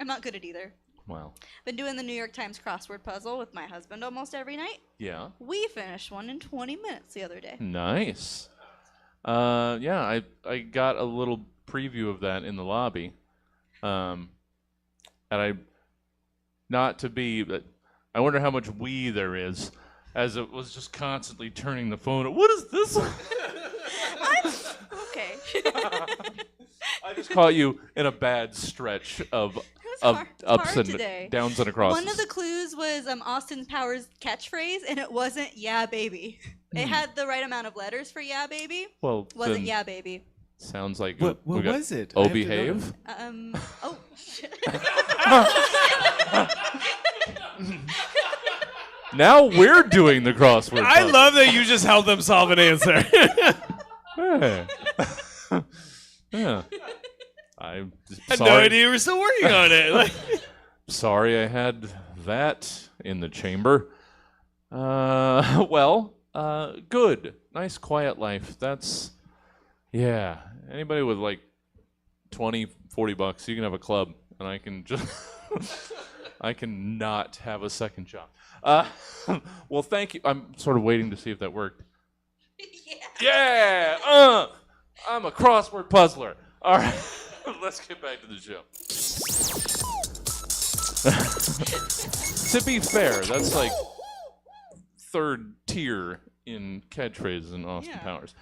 Speaker 4: I'm not good at either.
Speaker 3: Well,
Speaker 4: Been doing the New York Times crossword puzzle with my husband almost every night.
Speaker 3: yeah.
Speaker 4: We finished one in 20 minutes the other day.
Speaker 3: Nice. Yeah, I got a little preview of that in the lobby. And not to be, but I wonder how much we there is, as it was just constantly turning the phone. What is this?
Speaker 4: Okay.
Speaker 3: I just caught you in a bad stretch of ups
Speaker 4: hard
Speaker 3: and
Speaker 4: today.
Speaker 3: downs and acrosses.
Speaker 4: One of the clues was Austin Powers' catchphrase, and it wasn't "Yeah, baby." It had the right amount of letters for "Yeah, baby."
Speaker 3: Well,
Speaker 4: Wasn't
Speaker 3: then
Speaker 4: "Yeah, baby."
Speaker 3: sounds like
Speaker 5: What
Speaker 3: we got
Speaker 5: was it? I
Speaker 3: Oh,
Speaker 5: have to know.
Speaker 3: behave.
Speaker 4: Oh. Shit.
Speaker 3: Now we're doing the crossword.
Speaker 5: I
Speaker 3: puzzle.
Speaker 5: love that you just helped them solve an answer.
Speaker 3: Yeah. Yeah. I'm
Speaker 5: had
Speaker 3: sorry.
Speaker 5: no idea you were still working on it. Like,
Speaker 3: Sorry I had that in the chamber. Well, good. Nice quiet life. That's, yeah. Anybody with like 20, 40 bucks, you can have a club, and I can just, I can not have a second job. Well, thank you. I'm sort of waiting to see if that worked. Yeah. I'm a crossword puzzler. All right. Let's get back to the show. To be fair, that's like third tier in catchphrases in Austin
Speaker 4: Yeah.
Speaker 3: Powers.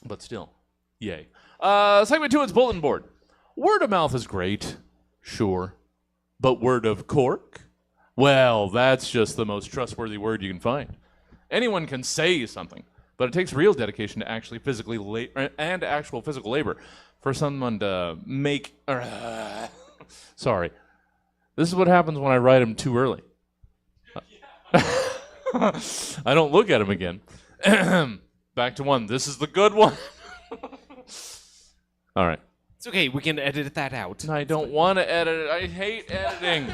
Speaker 3: But still, yay. Segment 2 is bulletin board. Word of mouth is great, sure. But word of cork? Well, that's just the most trustworthy word you can find. Anyone can say something, but it takes real dedication to actually physically and actual physical labor for someone to make. Sorry, this is what happens when I write them too early. I don't look at them again. Back to one. This is the good one. All right.
Speaker 5: it's okay. We can edit that out.
Speaker 3: I don't want to edit it. I hate editing.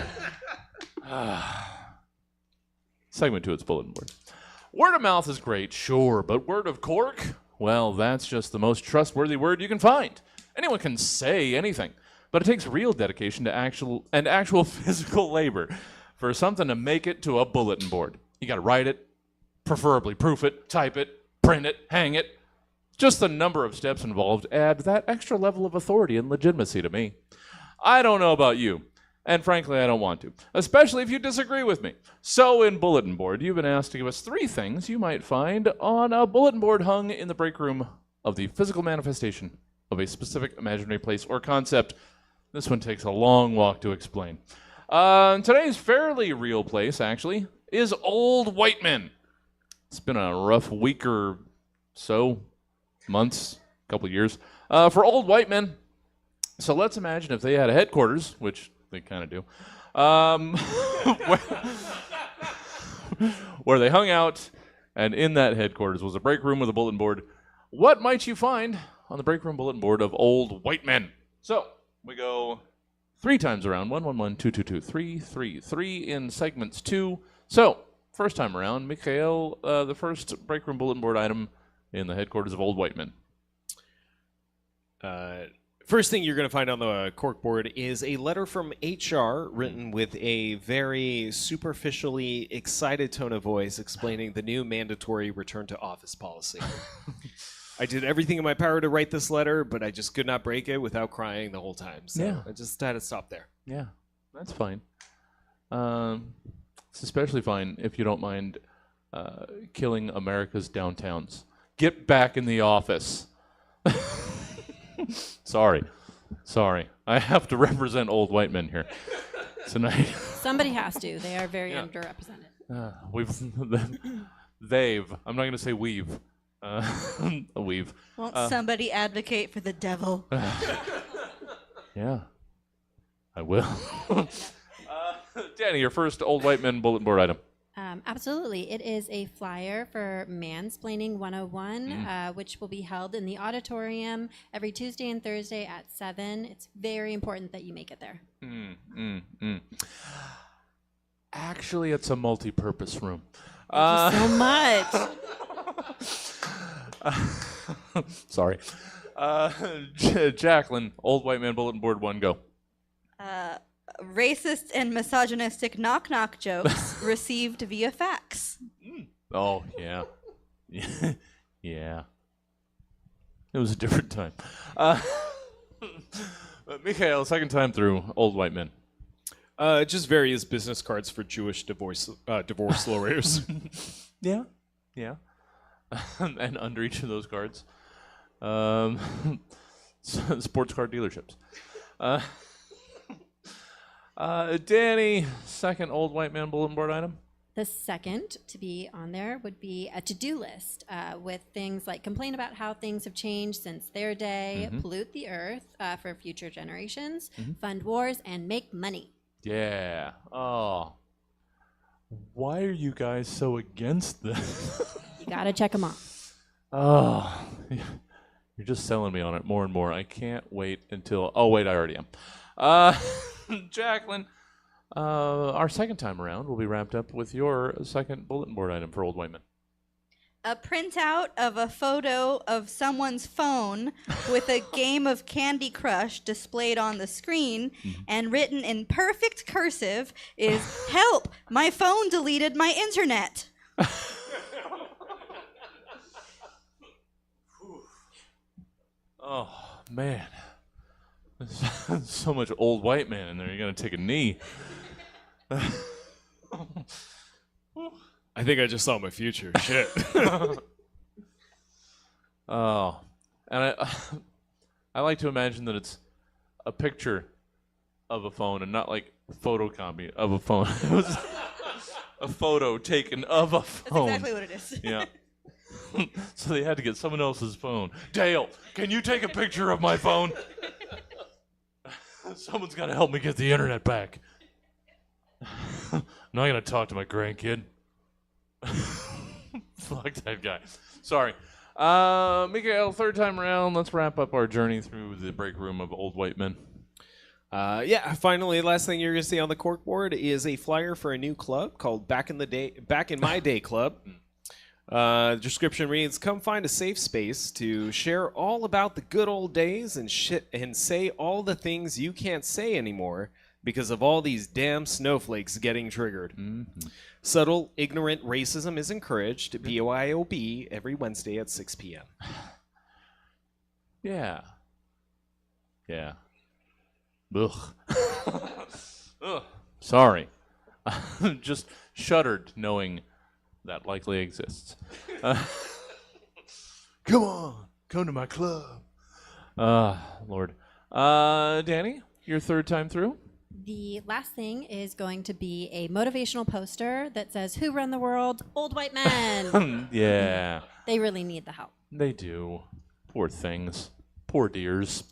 Speaker 3: Segment 2, it's bulletin board. Word of mouth is great, sure, but word of cork? Well, that's just the most trustworthy word you can find. Anyone can say anything, but it takes real dedication to actual physical labor for something to make it to a bulletin board. You got to write it, preferably proof it, type it, print it, hang it. Just the number of steps involved add that extra level of authority and legitimacy to me. I don't know about you, and frankly, I don't want to, especially if you disagree with me. So in bulletin board, you've been asked to give us 3 things you might find on a bulletin board hung in the break room of the physical manifestation of a specific imaginary place or concept. This one takes a long walk to explain. Today's fairly real place, actually, is Old Whiteman. It's been a rough week or so, months, couple years, for Old Whiteman. So let's imagine if they had a headquarters, which they kind of do, where they hung out, and in that headquarters was a break room with a bulletin board. What might you find on the break room bulletin board of Old Whiteman? So we go 3 times around. 1, 1, 1, 2, 2, 2, 3, 3, 3 in segments 2. So first time around, Mikhail, the first break room bulletin board item in the headquarters of Old Whiteman.
Speaker 5: First thing you're going to find on the corkboard is a letter from HR written with a very superficially excited tone of voice explaining the new mandatory return to office policy. I did everything in my power to write this letter, but I just could not break it without crying the whole time. So
Speaker 3: Yeah.
Speaker 5: I just had to stop there.
Speaker 3: Yeah, that's fine. It's especially fine if you don't mind killing America's downtowns. Get back in the office. Sorry. I have to represent Old Whiteman here tonight.
Speaker 6: Somebody has to. They are very underrepresented.
Speaker 3: They've. I'm not going to say we've. We've.
Speaker 4: Won't somebody advocate for the devil?
Speaker 3: Yeah, I will. Danny, your first Old Whiteman bulletin board item.
Speaker 6: Absolutely. It is a flyer for Mansplaining 101, which will be held in the auditorium every Tuesday and Thursday at 7. It's very important that you make it there.
Speaker 3: Actually, it's a multi-purpose room.
Speaker 6: Thank you so much.
Speaker 3: Sorry. Jacqueline, Old Whiteman bulletin board 1, go.
Speaker 4: Racist and misogynistic knock-knock jokes received via fax.
Speaker 3: Oh, yeah. Yeah. It was a different time. Mikhail, second time through, Old Whiteman.
Speaker 5: Just various business cards for Jewish divorce lawyers.
Speaker 3: Yeah, yeah. And under each of those cards, sports car dealerships. Danny, second old white man bulletin board item.
Speaker 6: The second to be on there would be a to-do list with things like complain about how things have changed since their day, pollute the earth for future generations, fund wars, and make money.
Speaker 3: Yeah. Oh. Why are you guys so against this?
Speaker 6: You gotta check them off.
Speaker 3: Oh. You're just selling me on it more and more. I can't wait until... Oh, wait, I already am. Jacqueline, our second time around will be wrapped up with your second bulletin board item for Old White Men.
Speaker 4: A printout of a photo of someone's phone with a game of Candy Crush displayed on the screen and written in perfect cursive is, "Help, my phone deleted my internet."
Speaker 3: Oh, man. There's so much old white man in there. You're going to take a knee.
Speaker 5: I think I just saw my future. Shit.
Speaker 3: Oh. And I like to imagine that it's a picture of a phone and not like a photocopy of a phone. It was a photo taken of a
Speaker 4: That's
Speaker 3: phone.
Speaker 4: exactly what it is.
Speaker 3: Yeah. So they had to get someone else's phone. Dale, can you take a picture of my phone? Someone's got to help me get the internet back. I'm not going to talk to my grandkid. Fuck that guy. Sorry. Mikael, third time around, let's wrap up our journey through the break room of old white men.
Speaker 5: Yeah, finally, last thing you're going to see on the corkboard is a flyer for a new club called Back in My Day Club. The description reads, "Come find a safe space to share all about the good old days and say all the things you can't say anymore because of all these damn snowflakes getting triggered. Subtle, ignorant racism is encouraged. BYOB every Wednesday at 6 p.m.
Speaker 3: Yeah. Yeah. Ugh. Ugh. Sorry. Just shuddered knowing that likely exists. Come on. Come to my club. Lord. Danny, your third time through?
Speaker 6: The last thing is going to be a motivational poster that says, "Who run the world? Old white men."
Speaker 3: Yeah.
Speaker 6: They really need the help.
Speaker 3: They do. Poor things. Poor dears.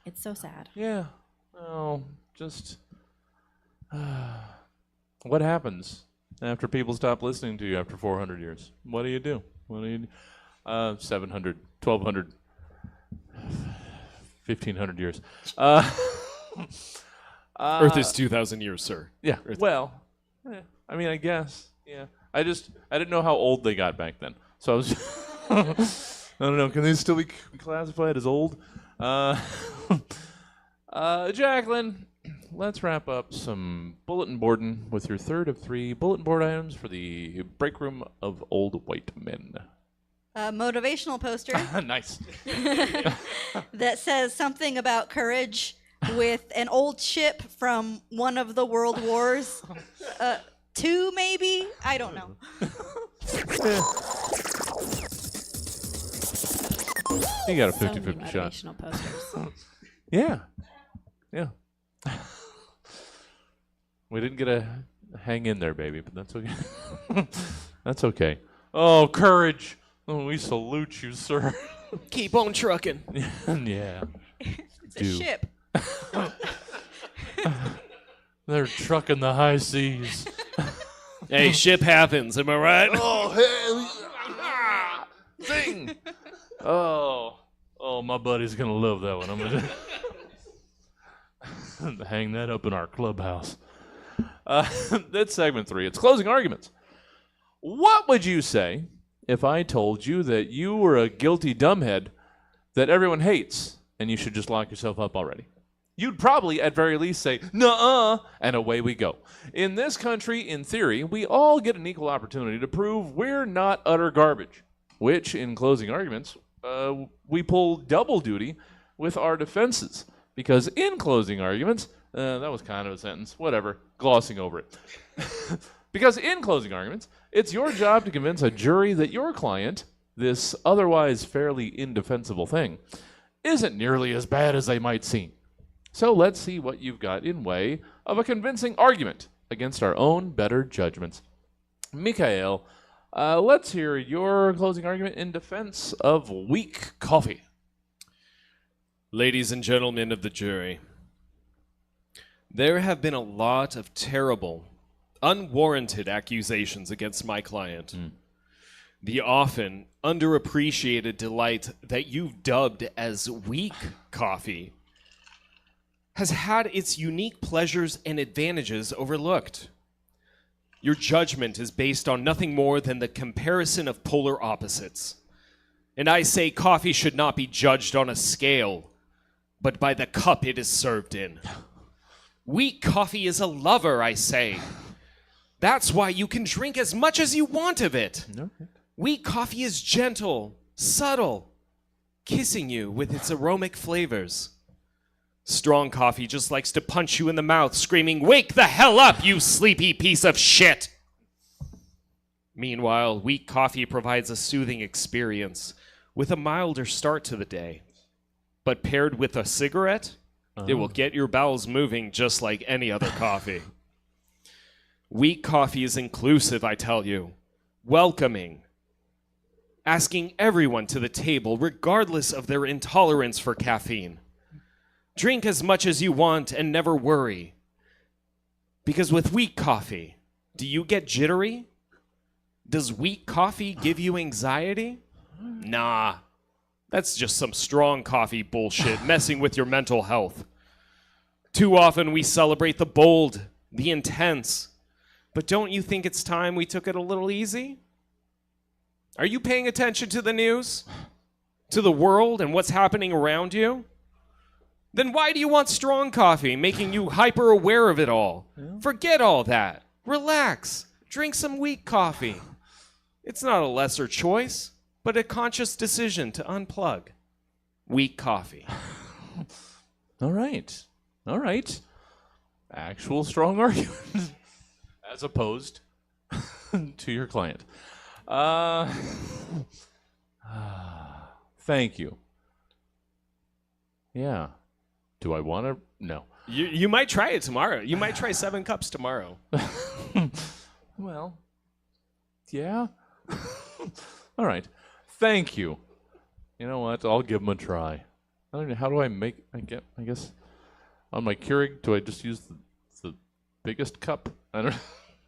Speaker 6: It's so sad.
Speaker 3: Yeah. Well, just... what happens after people stop listening to you after 400 years? What do you do? 700, 1,200, 1,500 years.
Speaker 5: Earth is 2,000 years, sir.
Speaker 3: Yeah. Well, I mean, I guess. Yeah. I didn't know how old they got back then. So I was... I don't know. Can they still be classified as old? Jacqueline, let's wrap up some bulletin boarding with your third of 3 bulletin board items for the break room of old white men.
Speaker 4: A motivational poster
Speaker 3: Nice.
Speaker 4: that says something about courage with an old ship from one of the world wars. 2 maybe? I don't know.
Speaker 3: You got a
Speaker 6: So many
Speaker 3: 50-50 shot.
Speaker 6: motivational posters.
Speaker 3: Yeah. Yeah. We didn't get a hang in there, baby, but that's okay. That's okay. Oh, courage. Oh, we salute you, sir.
Speaker 5: Keep on trucking.
Speaker 3: Yeah.
Speaker 4: It's
Speaker 3: Do.
Speaker 4: a ship.
Speaker 3: They're trucking the high seas.
Speaker 5: Hey, ship happens. Am I right?
Speaker 3: Oh, hey. Zing. Oh, my buddy's going to love that one. I'm going to hang that up in our clubhouse. That's segment 3. It's closing arguments. What would you say if I told you that you were a guilty dumbhead that everyone hates and you should just lock yourself up already? You'd probably, at very least, say, "Nuh-uh," and away we go. In this country, in theory, we all get an equal opportunity to prove we're not utter garbage, which, in closing arguments, we pull double duty with our defenses. Because in closing arguments, That was kind of a sentence. Whatever. Glossing over it. Because in closing arguments, it's your job to convince a jury that your client, this otherwise fairly indefensible thing, isn't nearly as bad as they might seem. So let's see what you've got in way of a convincing argument against our own better judgments. Mikhail, let's hear your closing argument in defense of weak coffee.
Speaker 5: Ladies and gentlemen of the jury, there have been a lot of terrible, unwarranted accusations against my client. The often underappreciated delight that you've dubbed as weak coffee has had its unique pleasures and advantages overlooked. Your judgment is based on nothing more than the comparison of polar opposites. And I say coffee should not be judged on a scale, but by the cup it is served in. Weak coffee is a lover, I say. That's why you can drink as much as you want of it. Weak coffee is gentle, subtle, kissing you with its aromatic flavors. Strong coffee just likes to punch you in the mouth, screaming, "Wake the hell up, you sleepy piece of shit!" Meanwhile, weak coffee provides a soothing experience with a milder start to the day. But paired with a cigarette, it will get your bowels moving just like any other coffee. Weak coffee is inclusive, I tell you, welcoming, asking everyone to the table regardless of their intolerance for caffeine. Drink as much as you want and never worry. Because with weak coffee, do you get jittery? Does weak coffee give you anxiety? Nah, that's just some strong coffee bullshit messing with your mental health. Too often we celebrate the bold, the intense. But don't you think it's time we took it a little easy? Are you paying attention to the news? To the world and what's happening around you? Then why do you want strong coffee, making you hyper aware of it all? Forget all that. Relax. Drink some weak coffee. It's not a lesser choice, but a conscious decision to unplug. Weak coffee.
Speaker 3: All right. All right. Actual strong argument. As opposed to your client. Thank you. Yeah. Do I want to? No.
Speaker 5: You might try it tomorrow. You might try 7 cups tomorrow.
Speaker 3: Well, yeah. All right. Thank you. You know what? I'll give them a try. I don't know. How do I make? I guess on my Keurig, do I just use the biggest cup? I don't.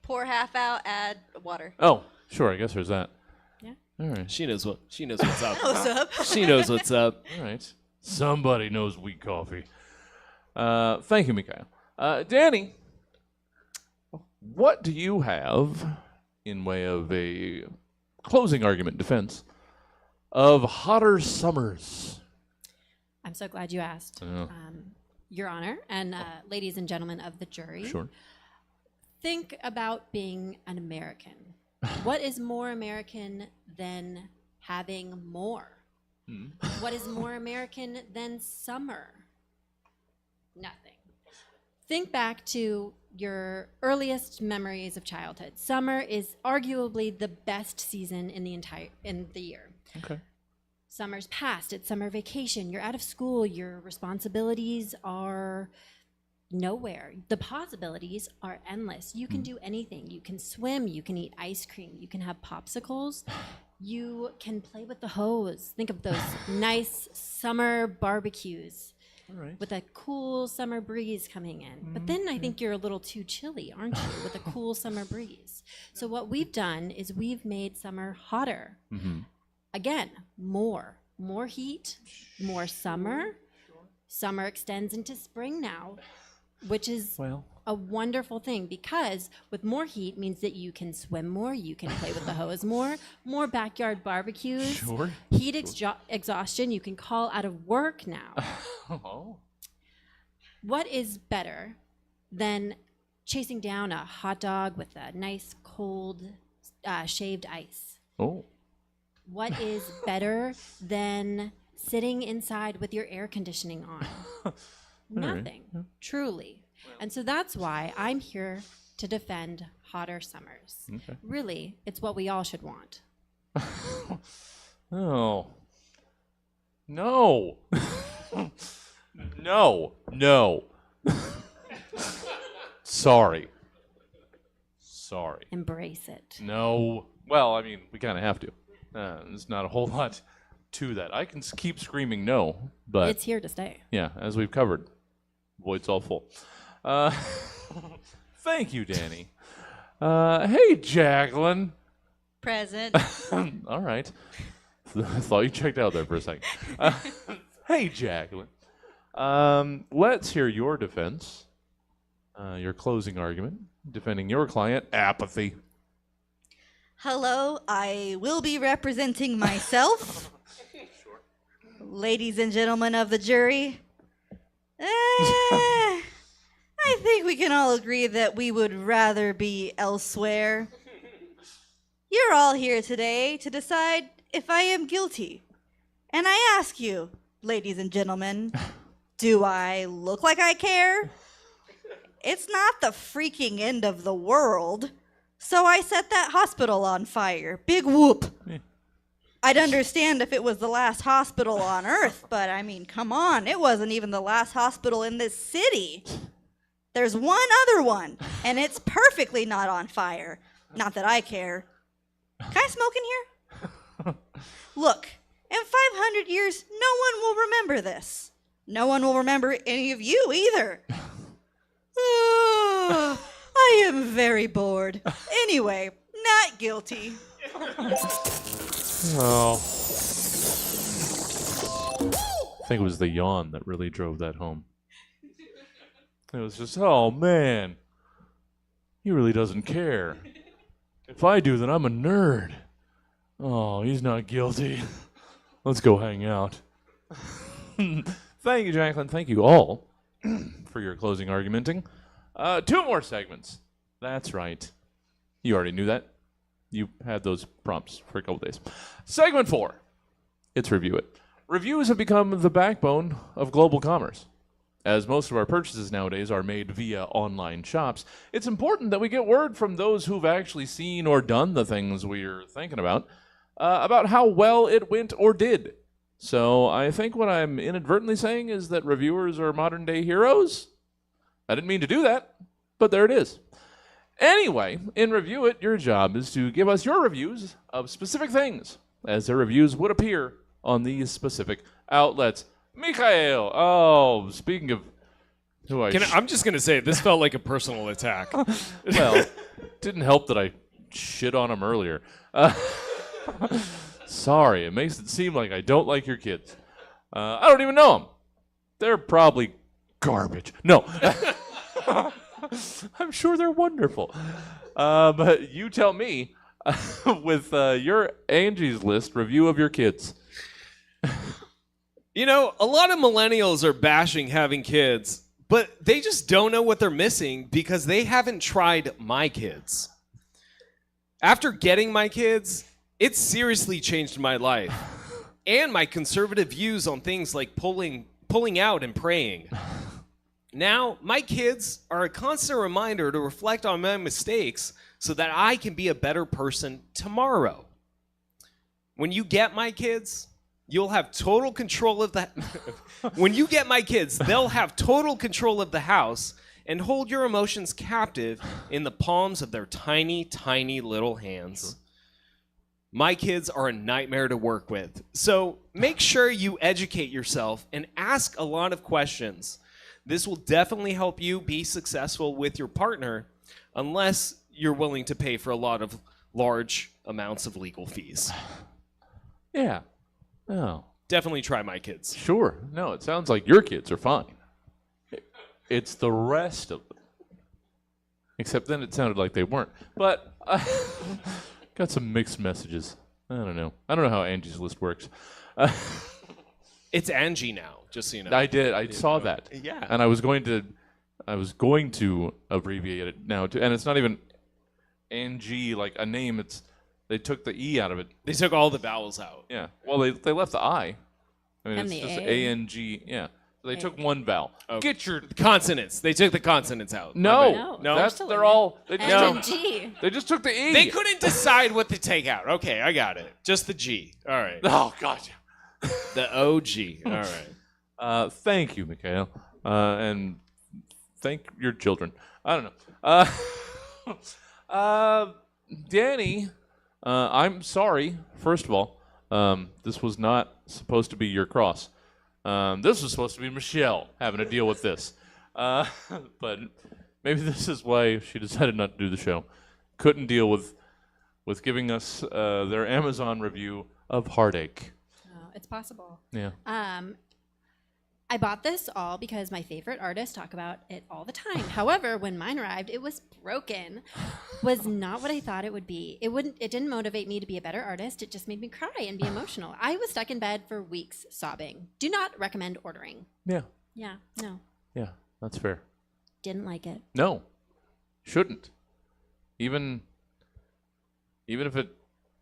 Speaker 4: Pour half out, add water.
Speaker 3: Oh, sure. I guess there's that.
Speaker 4: Yeah.
Speaker 3: All right.
Speaker 5: She knows what's up.
Speaker 4: What's up?
Speaker 5: She knows what's up.
Speaker 3: All right. Somebody knows weak coffee. Thank you, Mikhail. Danny, what do you have in way of a closing argument defense of hotter summers?
Speaker 6: I'm so glad you asked,
Speaker 3: Yeah.
Speaker 6: Your Honor, and ladies and gentlemen of the jury.
Speaker 3: Sure.
Speaker 6: Think about being an American. What is more American than having more? What is more American than summer? Nothing. Think back to your earliest memories of childhood. Summer is arguably the best season in the year.
Speaker 3: Okay.
Speaker 6: Summer's past, it's summer vacation. You're out of school, your responsibilities are nowhere. The possibilities are endless. You can do anything. You can swim, you can eat ice cream, you can have popsicles, you can play with the hose. Think of those nice summer barbecues.
Speaker 3: All right.
Speaker 6: With a cool summer breeze coming in. But then I think you're a little too chilly, aren't you, with a cool summer breeze? So what we've done is we've made summer hotter. Again, more heat, more summer. Summer extends into spring now, which is a wonderful thing because with more heat means that you can swim more, you can play with the hose more backyard barbecues.
Speaker 3: Sure.
Speaker 6: Heat exhaustion, you can call out of work now.
Speaker 3: Oh.
Speaker 6: What is better than chasing down a hot dog with a nice cold shaved ice?
Speaker 3: Oh.
Speaker 6: What is better than sitting inside with your air conditioning on? Nothing, truly. And so that's why I'm here to defend hotter summers.
Speaker 3: Okay.
Speaker 6: Really, it's what we all should want.
Speaker 3: Oh. No. No. No. Sorry. Sorry.
Speaker 6: Embrace it.
Speaker 3: No. Well, I mean, we kind of have to. There's not a whole lot to that. I can keep screaming no, but
Speaker 6: It's here to stay.
Speaker 3: yeah, as we've covered, void's all full. Thank you, Danny. Hey, Jacqueline.
Speaker 4: Present.
Speaker 3: All right. I thought you checked out there for a second. Hey, Jacqueline. Let's hear your defense, your closing argument, defending your client, apathy.
Speaker 4: Hello, I will be representing myself. Ladies and gentlemen of the jury, I think we can all agree that we would rather be elsewhere. You're all here today to decide if I am guilty. And I ask you, ladies and gentlemen, do I look like I care? It's not the freaking end of the world. So I set that hospital on fire. Big whoop. I'd understand if it was the last hospital on earth, but I mean, come on. It wasn't even the last hospital in this city. There's one other one, and it's perfectly not on fire. Not that I care. Can I smoke in here? Look, in 500 years, no one will remember this. No one will remember any of you either. I am very bored. Anyway, not guilty.
Speaker 3: Oh. I think it was the yawn that really drove that home. It was just, oh man, he really doesn't care. If I do, then I'm a nerd. Oh, he's not guilty. Let's go hang out. Thank you, Jacqueline. Thank you all for your closing argumenting. 2 more segments. That's right. You already knew that. You had those prompts for a couple days. Segment 4. It's Review It. Reviews have become the backbone of global commerce. As most of our purchases nowadays are made via online shops, it's important that we get word from those who've actually seen or done the things we're thinking about how well it went or did. So I think what I'm inadvertently saying is that reviewers are modern-day heroes. I didn't mean to do that, but there it is. Anyway, in Review It, your job is to give us your reviews of specific things, as their reviews would appear on these specific outlets. Mikhail, oh, speaking of who
Speaker 5: I'm just going to say, this felt like a personal attack.
Speaker 3: well, didn't help that I shit on him earlier. Sorry, it makes it seem like I don't like your kids. I don't even know them. They're probably garbage. No. I'm sure they're wonderful. But you tell me, with your Angie's List review of your kids.
Speaker 5: You know, a lot of millennials are bashing having kids, but they just don't know what they're missing because they haven't tried my kids. After getting my kids, it seriously changed my life and my conservative views on things like pulling out and praying. Now, my kids are a constant reminder to reflect on my mistakes so that I can be a better person tomorrow. When you get my kids, you'll have total control of the... When you get my kids, they'll have total control of the house and hold your emotions captive in the palms of their tiny, tiny little hands. My kids are a nightmare to work with. So make sure you educate yourself and ask a lot of questions. This will definitely help you be successful with your partner, unless you're willing to pay for a lot of large amounts of legal fees.
Speaker 3: Yeah. Oh.
Speaker 5: Definitely try my kids.
Speaker 3: Sure. No, it sounds like your kids are fine. It's the rest of them. Except then it sounded like they weren't. But got some mixed messages. I don't know. I don't know how Angie's List works.
Speaker 5: It's Angie now, just so you know.
Speaker 3: I did. I saw that.
Speaker 5: Yeah.
Speaker 3: And I was going to abbreviate it now too. And it's not even Angie like a name. It's they took the E out of it.
Speaker 5: They took all the vowels out.
Speaker 3: Yeah. Well, they left the I. I mean,
Speaker 6: And
Speaker 3: it's
Speaker 6: the
Speaker 3: just
Speaker 6: A.
Speaker 3: A-N-G. Yeah. They took one vowel.
Speaker 5: Oh.
Speaker 3: Get your
Speaker 5: Consonants. They took the consonants out.
Speaker 3: no.
Speaker 5: No?
Speaker 3: That's
Speaker 6: Still
Speaker 3: they're
Speaker 6: in there.
Speaker 3: all. They just,
Speaker 6: N
Speaker 3: took,
Speaker 6: and G.
Speaker 3: they just took the E.
Speaker 5: They couldn't decide what to take out. Okay, I got it. Just the G. All right.
Speaker 3: Oh God.
Speaker 5: The OG. All right.
Speaker 3: Thank you, Mikhail, and thank your children. I don't know. Danny, I'm sorry. First of all, this was not supposed to be your cross. This was supposed to be Michelle having to deal with this. But maybe this is why she decided not to do the show. Couldn't deal with giving us their Amazon review of Heartache.
Speaker 6: Oh, it's possible.
Speaker 3: Yeah.
Speaker 6: I bought this all because my favorite artists talk about it all the time. However, when mine arrived, it was broken. Was not what I thought it would be. It didn't motivate me to be a better artist. It just made me cry and be emotional. I was stuck in bed for weeks sobbing. Do not recommend ordering.
Speaker 3: Yeah.
Speaker 6: Yeah, no.
Speaker 3: Yeah. That's fair.
Speaker 6: Didn't like it.
Speaker 3: No. Shouldn't. Even if it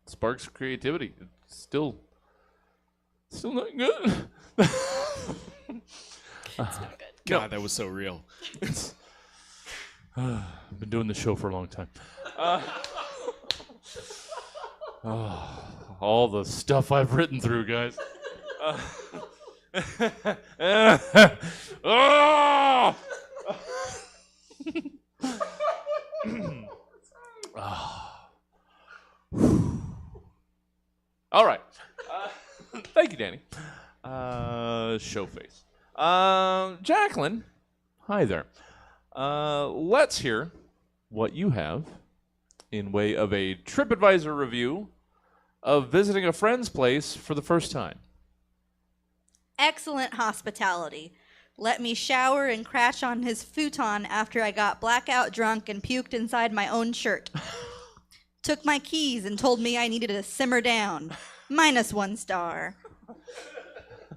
Speaker 3: sparks creativity, it's still not good.
Speaker 5: God, that was so real.
Speaker 3: I've been doing this show for a long time. All the stuff I've written through, guys. All right. Thank you, Danny. Show face. Jacqueline, hi there. Let's hear what you have in way of a TripAdvisor review of visiting a friend's place for the first time.
Speaker 4: Excellent hospitality. Let me shower and crash on his futon after I got blackout drunk and puked inside my own shirt. Took my keys and told me I needed to simmer down. -1 star.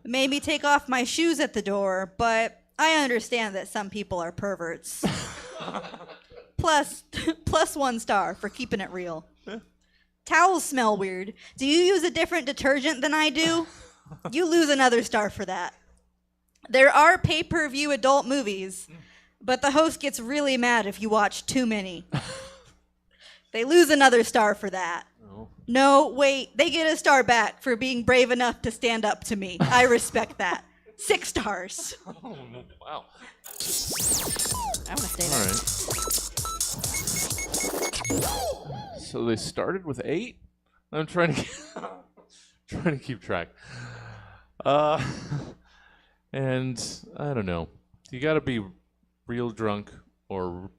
Speaker 4: Made me take off my shoes at the door, but I understand that some people are perverts. plus 1 star for keeping it real. Towels smell weird. Do you use a different detergent than I do? You lose another star for that. There are pay-per-view adult movies, but the host gets really mad if you watch too many. They lose another star for that.
Speaker 3: Oh.
Speaker 4: No, wait, they get a star back for being brave enough to stand up to me. I respect that. 6 stars.
Speaker 3: Oh, wow.
Speaker 6: I want to stay
Speaker 3: All
Speaker 6: there.
Speaker 3: right. So they started with 8? I'm trying to keep track. And I don't know. You got to be real drunk or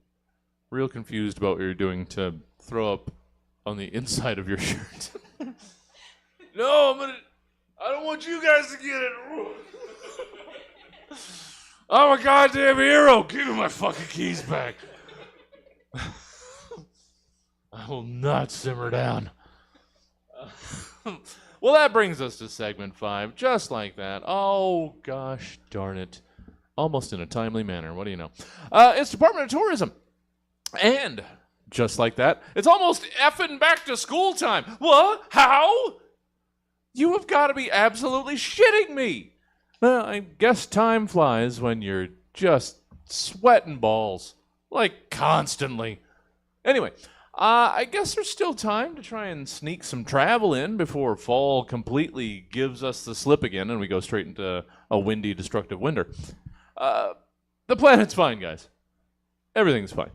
Speaker 3: real confused about what you're doing to throw up on the inside of your shirt. No, I don't want you guys to get it. I'm a goddamn hero. Give me my fucking keys back. I will not simmer down. Well, that brings us to segment 5, just like that. Oh, gosh darn it. Almost in a timely manner. What do you know? It's Department of Tourism. And just like that, it's almost effing back to school time. What? How? You have got to be absolutely shitting me. Well, I guess time flies when you're just sweating balls. Like, constantly. Anyway, I guess there's still time to try and sneak some travel in before fall completely gives us the slip again and we go straight into a windy, destructive winter. The planet's fine, guys. Everything's fine.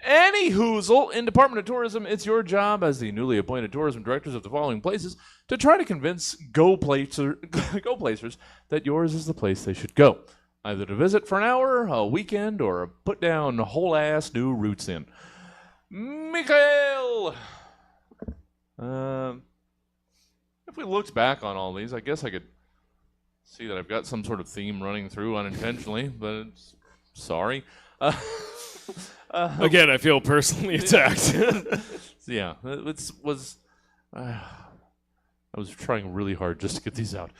Speaker 3: Any hoozle in Department of Tourism, it's your job as the newly appointed tourism directors of the following places to try to convince go-placers that yours is the place they should go. Either to visit for an hour, a weekend, or put down whole-ass new roots in. Mikhail! If we looked back on all these, I guess I could see that I've got some sort of theme running through unintentionally, but sorry.
Speaker 5: Again, I feel personally attacked.
Speaker 3: Yeah, I was trying really hard just to get these out.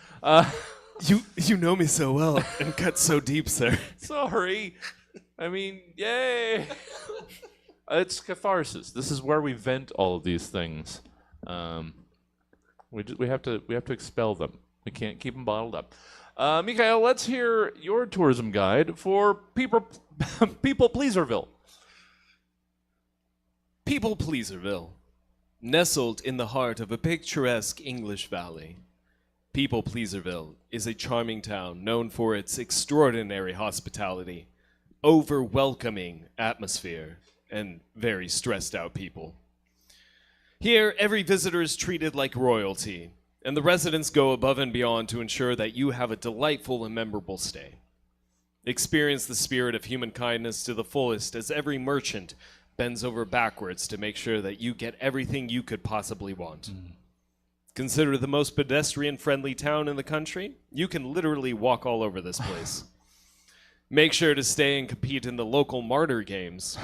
Speaker 5: You know me so well and cut so deep, sir.
Speaker 3: Sorry. I mean, yay. It's catharsis. This is where we vent all of these things. We have to expel them. We can't keep them bottled up. Mikhail, let's hear your tourism guide for People Pleaserville.
Speaker 5: People Pleaserville. Nestled in the heart of a picturesque English valley, People Pleaserville is a charming town known for its extraordinary hospitality, over-welcoming atmosphere, and very stressed-out people. Here, every visitor is treated like royalty, and the residents go above and beyond to ensure that you have a delightful and memorable stay. Experience the spirit of human kindness to the fullest as every merchant bends over backwards to make sure that you get everything you could possibly want. Considered the most pedestrian-friendly town in the country, you can literally walk all over this place. Make sure to stay and compete in the local Martyr Games,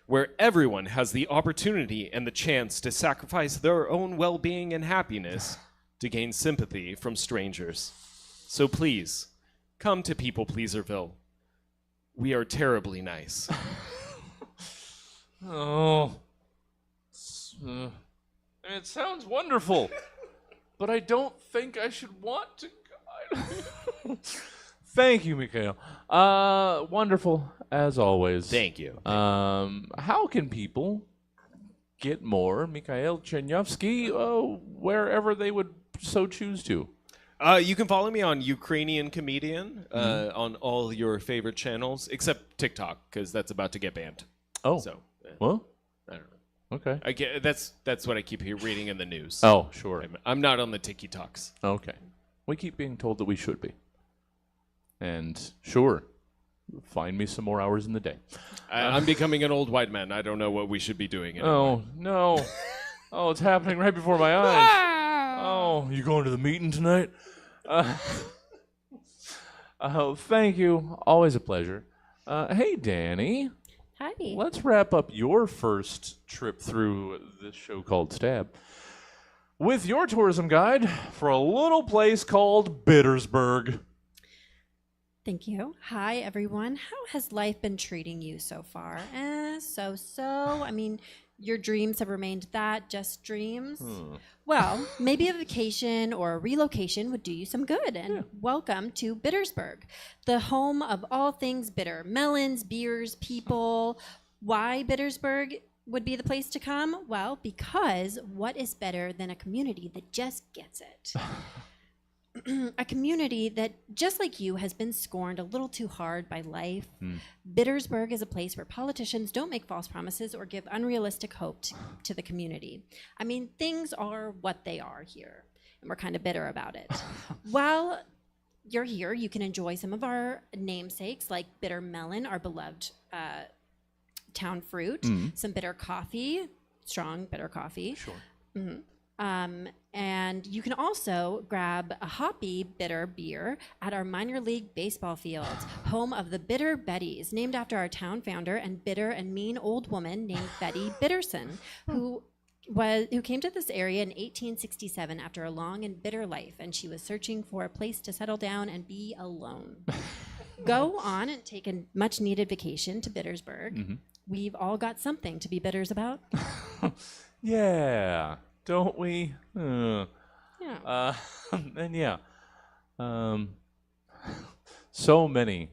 Speaker 5: where everyone has the opportunity and the chance to sacrifice their own well-being and happiness to gain sympathy from strangers. So please, come to People Pleaserville. We are terribly nice.
Speaker 3: Oh, it sounds wonderful, but I don't think I should want to guide. Thank you, Mikhail. Wonderful as always.
Speaker 5: Thank you.
Speaker 3: How can people get more Mikhail Chernyavsky wherever they would so choose to?
Speaker 5: You can follow me on Ukrainian Comedian on all your favorite channels, except TikTok, because that's about to get banned.
Speaker 3: Oh,
Speaker 5: So,
Speaker 3: well,
Speaker 5: I don't know.
Speaker 3: okay.
Speaker 5: I get, that's what I keep reading in the news.
Speaker 3: Oh, sure.
Speaker 5: I'm not on the TikToks.
Speaker 3: Okay. We keep being told that we should be. And sure, find me some more hours in the day.
Speaker 5: I'm becoming an old white man. I don't know what we should be doing anymore.
Speaker 3: Oh, no. Oh, it's happening right before my eyes. Oh, you going to the meeting tonight? Thank you. Always a pleasure. Hey, Danny.
Speaker 6: Hi.
Speaker 3: Let's wrap up your first trip through this show called Stab with your tourism guide for a little place called Bittersburg.
Speaker 6: Thank you. Hi, everyone. How has life been treating you so far? So. I mean, your dreams have remained that, just dreams. Well, maybe a vacation or a relocation would do you some good. And welcome to Bittersburg, the home of all things bitter. Melons, beers, people. Why Bittersburg would be the place to come? Well, because what is better than a community that just gets it? A community that, just like you, has been scorned a little too hard by life. Bittersburg is a place where politicians don't make false promises or give unrealistic hope to the community. I mean, things are what they are here, and we're kind of bitter about it. While you're here, you can enjoy some of our namesakes, like bitter melon, our beloved town fruit, some bitter coffee, strong bitter coffee.
Speaker 3: Sure.
Speaker 6: And you can also grab a hoppy bitter beer at our minor league baseball fields, home of the Bitter Betties, named after our town founder and bitter and mean old woman named Betty Bitterson, who came to this area in 1867 after a long and bitter life, and she was searching for a place to settle down and be alone. Go on and take a much-needed vacation to Bittersburg. We've all got something to be bitters about.
Speaker 3: Yeah. Don't we?
Speaker 6: Yeah.
Speaker 3: And yeah. So many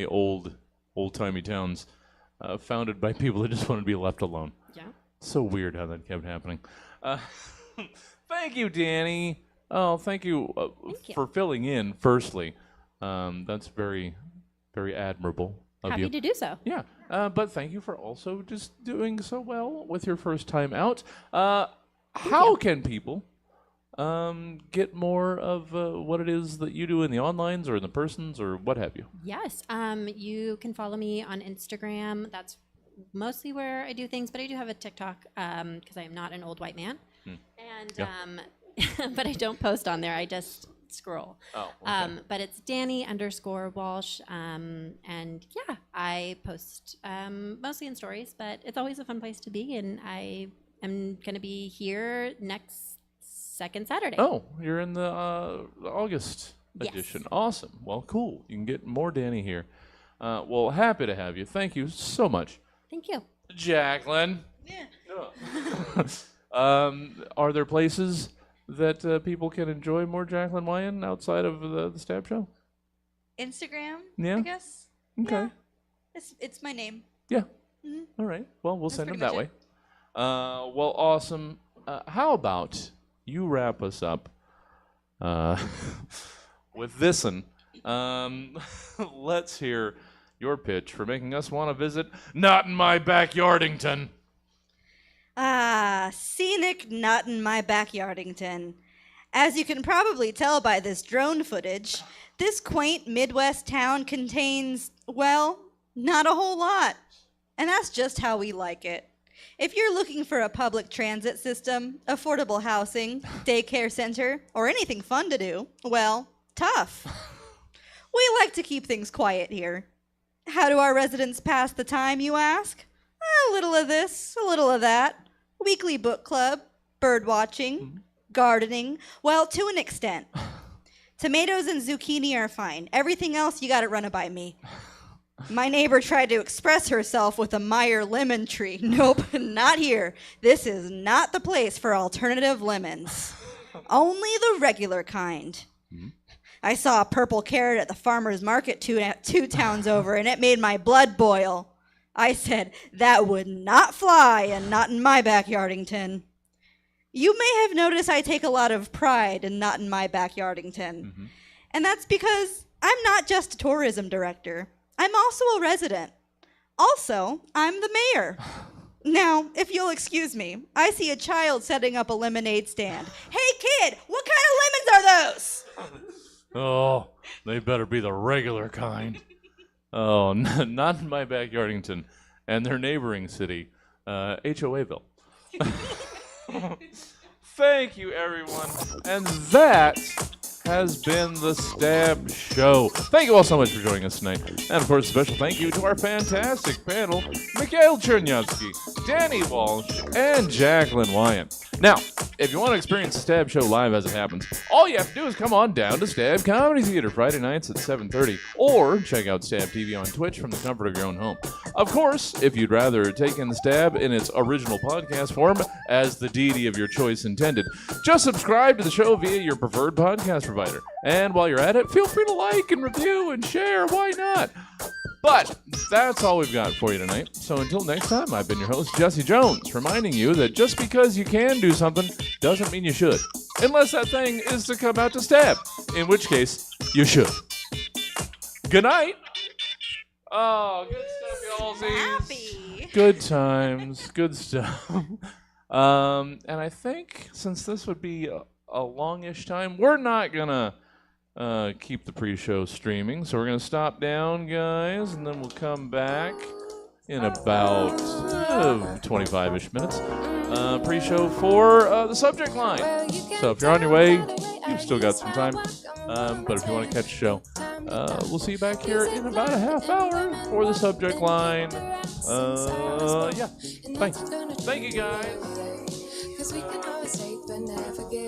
Speaker 3: old-timey towns founded by people that just wanted to be left alone.
Speaker 6: Yeah.
Speaker 3: So weird how that kept happening. Thank you, Danny. Oh, thank you,
Speaker 6: Thank you.
Speaker 3: for filling in, firstly. That's very, very admirable of you.
Speaker 6: Happy to do so.
Speaker 3: Yeah, but thank you for also just doing so well with your first time out. How can people get more of what it is that you do in the onlines or in the persons or what have you?
Speaker 6: Yes. You can follow me on Instagram. That's mostly where I do things, but I do have a TikTok because I am not an old white man. And but I don't post on there. I just scroll.
Speaker 3: Oh, okay.
Speaker 6: But it's Danny_Walsh. And yeah, I post mostly in stories, but it's always a fun place to be. And I am going to be here next second Saturday.
Speaker 3: Oh, you're in the August
Speaker 6: Yes.
Speaker 3: edition. Awesome. Well, cool. You can get more Danny here. Well, happy to have you. Thank you so much.
Speaker 6: Thank you.
Speaker 3: Jacqueline.
Speaker 4: Yeah.
Speaker 3: Are there places that people can enjoy more Jacqueline Wyan outside of the Stab Show?
Speaker 4: Instagram,
Speaker 3: Yeah.
Speaker 4: I guess.
Speaker 3: Okay.
Speaker 4: Yeah. It's my name.
Speaker 3: Yeah.
Speaker 4: Mhm.
Speaker 3: All right. Well, we'll
Speaker 4: That's
Speaker 3: send them
Speaker 4: pretty
Speaker 3: that way.
Speaker 4: much
Speaker 3: Well, awesome. How about you wrap us up with this one? Let's hear your pitch for making us want to visit Not in My Backyardington.
Speaker 4: Ah, scenic Not in My Backyardington. As you can probably tell by this drone footage, this quaint Midwest town contains, well, not a whole lot. And that's just how we like it. If you're looking for a public transit system, affordable housing, daycare center, or anything fun to do, well, tough. We like to keep things quiet here. How do our residents pass the time, you ask? A little of this, a little of that. Weekly book club, bird watching, gardening, well, to an extent. Tomatoes and zucchini are fine. Everything else, you gotta run it by me. My neighbor tried to express herself with a Meyer lemon tree. Nope, not here. This is not the place for alternative lemons. Only the regular kind. I saw a purple carrot at the farmer's market two towns over, and it made my blood boil. I said, that would not fly, and not in my backyardington. You may have noticed I take a lot of pride in Not in My Backyardington. And that's because I'm not just a tourism director. I'm also a resident. Also, I'm the mayor. Now, if you'll excuse me, I see a child setting up a lemonade stand. Hey, kid, what kind of lemons are those?
Speaker 3: Oh, they better be the regular kind. Oh, Not in My Backyardington and their neighboring city, HOAville. Thank you, everyone. And that has been the Stab Show. Thank you all so much for joining us tonight. And, of course, a special thank you to our fantastic panel, Mikhail Chernyavsky, Danny Walsh, and Jacqueline Wyan. Now, if you want to experience the Stab Show live as it happens, all you have to do is come on down to Stab Comedy Theater Friday nights at 7:30, or check out Stab TV on Twitch from the comfort of your own home. Of course, if you'd rather take in the Stab in its original podcast form, as the deity of your choice intended, just subscribe to the show via your preferred podcast provider. And while you're at it, feel free to like and review and share. Why not? But that's all we've got for you tonight. So until next time, I've been your host, Jesse Jones, reminding you that just because you can do something doesn't mean you should. Unless that thing is to come out to stab, in which case, you should. Good night. Oh, good stuff, y'all.
Speaker 4: Happy.
Speaker 3: Good times. Good stuff. And I think since this would be a longish time, we're not going to keep the pre-show streaming, so we're going to stop down, guys, and then we'll come back in about 25-ish minutes. Pre-show for the subject line. So if you're on your way, you've still got some time. But if you want to catch the show, we'll see you back here in about a half hour for the subject line. Yeah, thanks. Thank you, guys.
Speaker 1: 'Cause we can always take but never forget.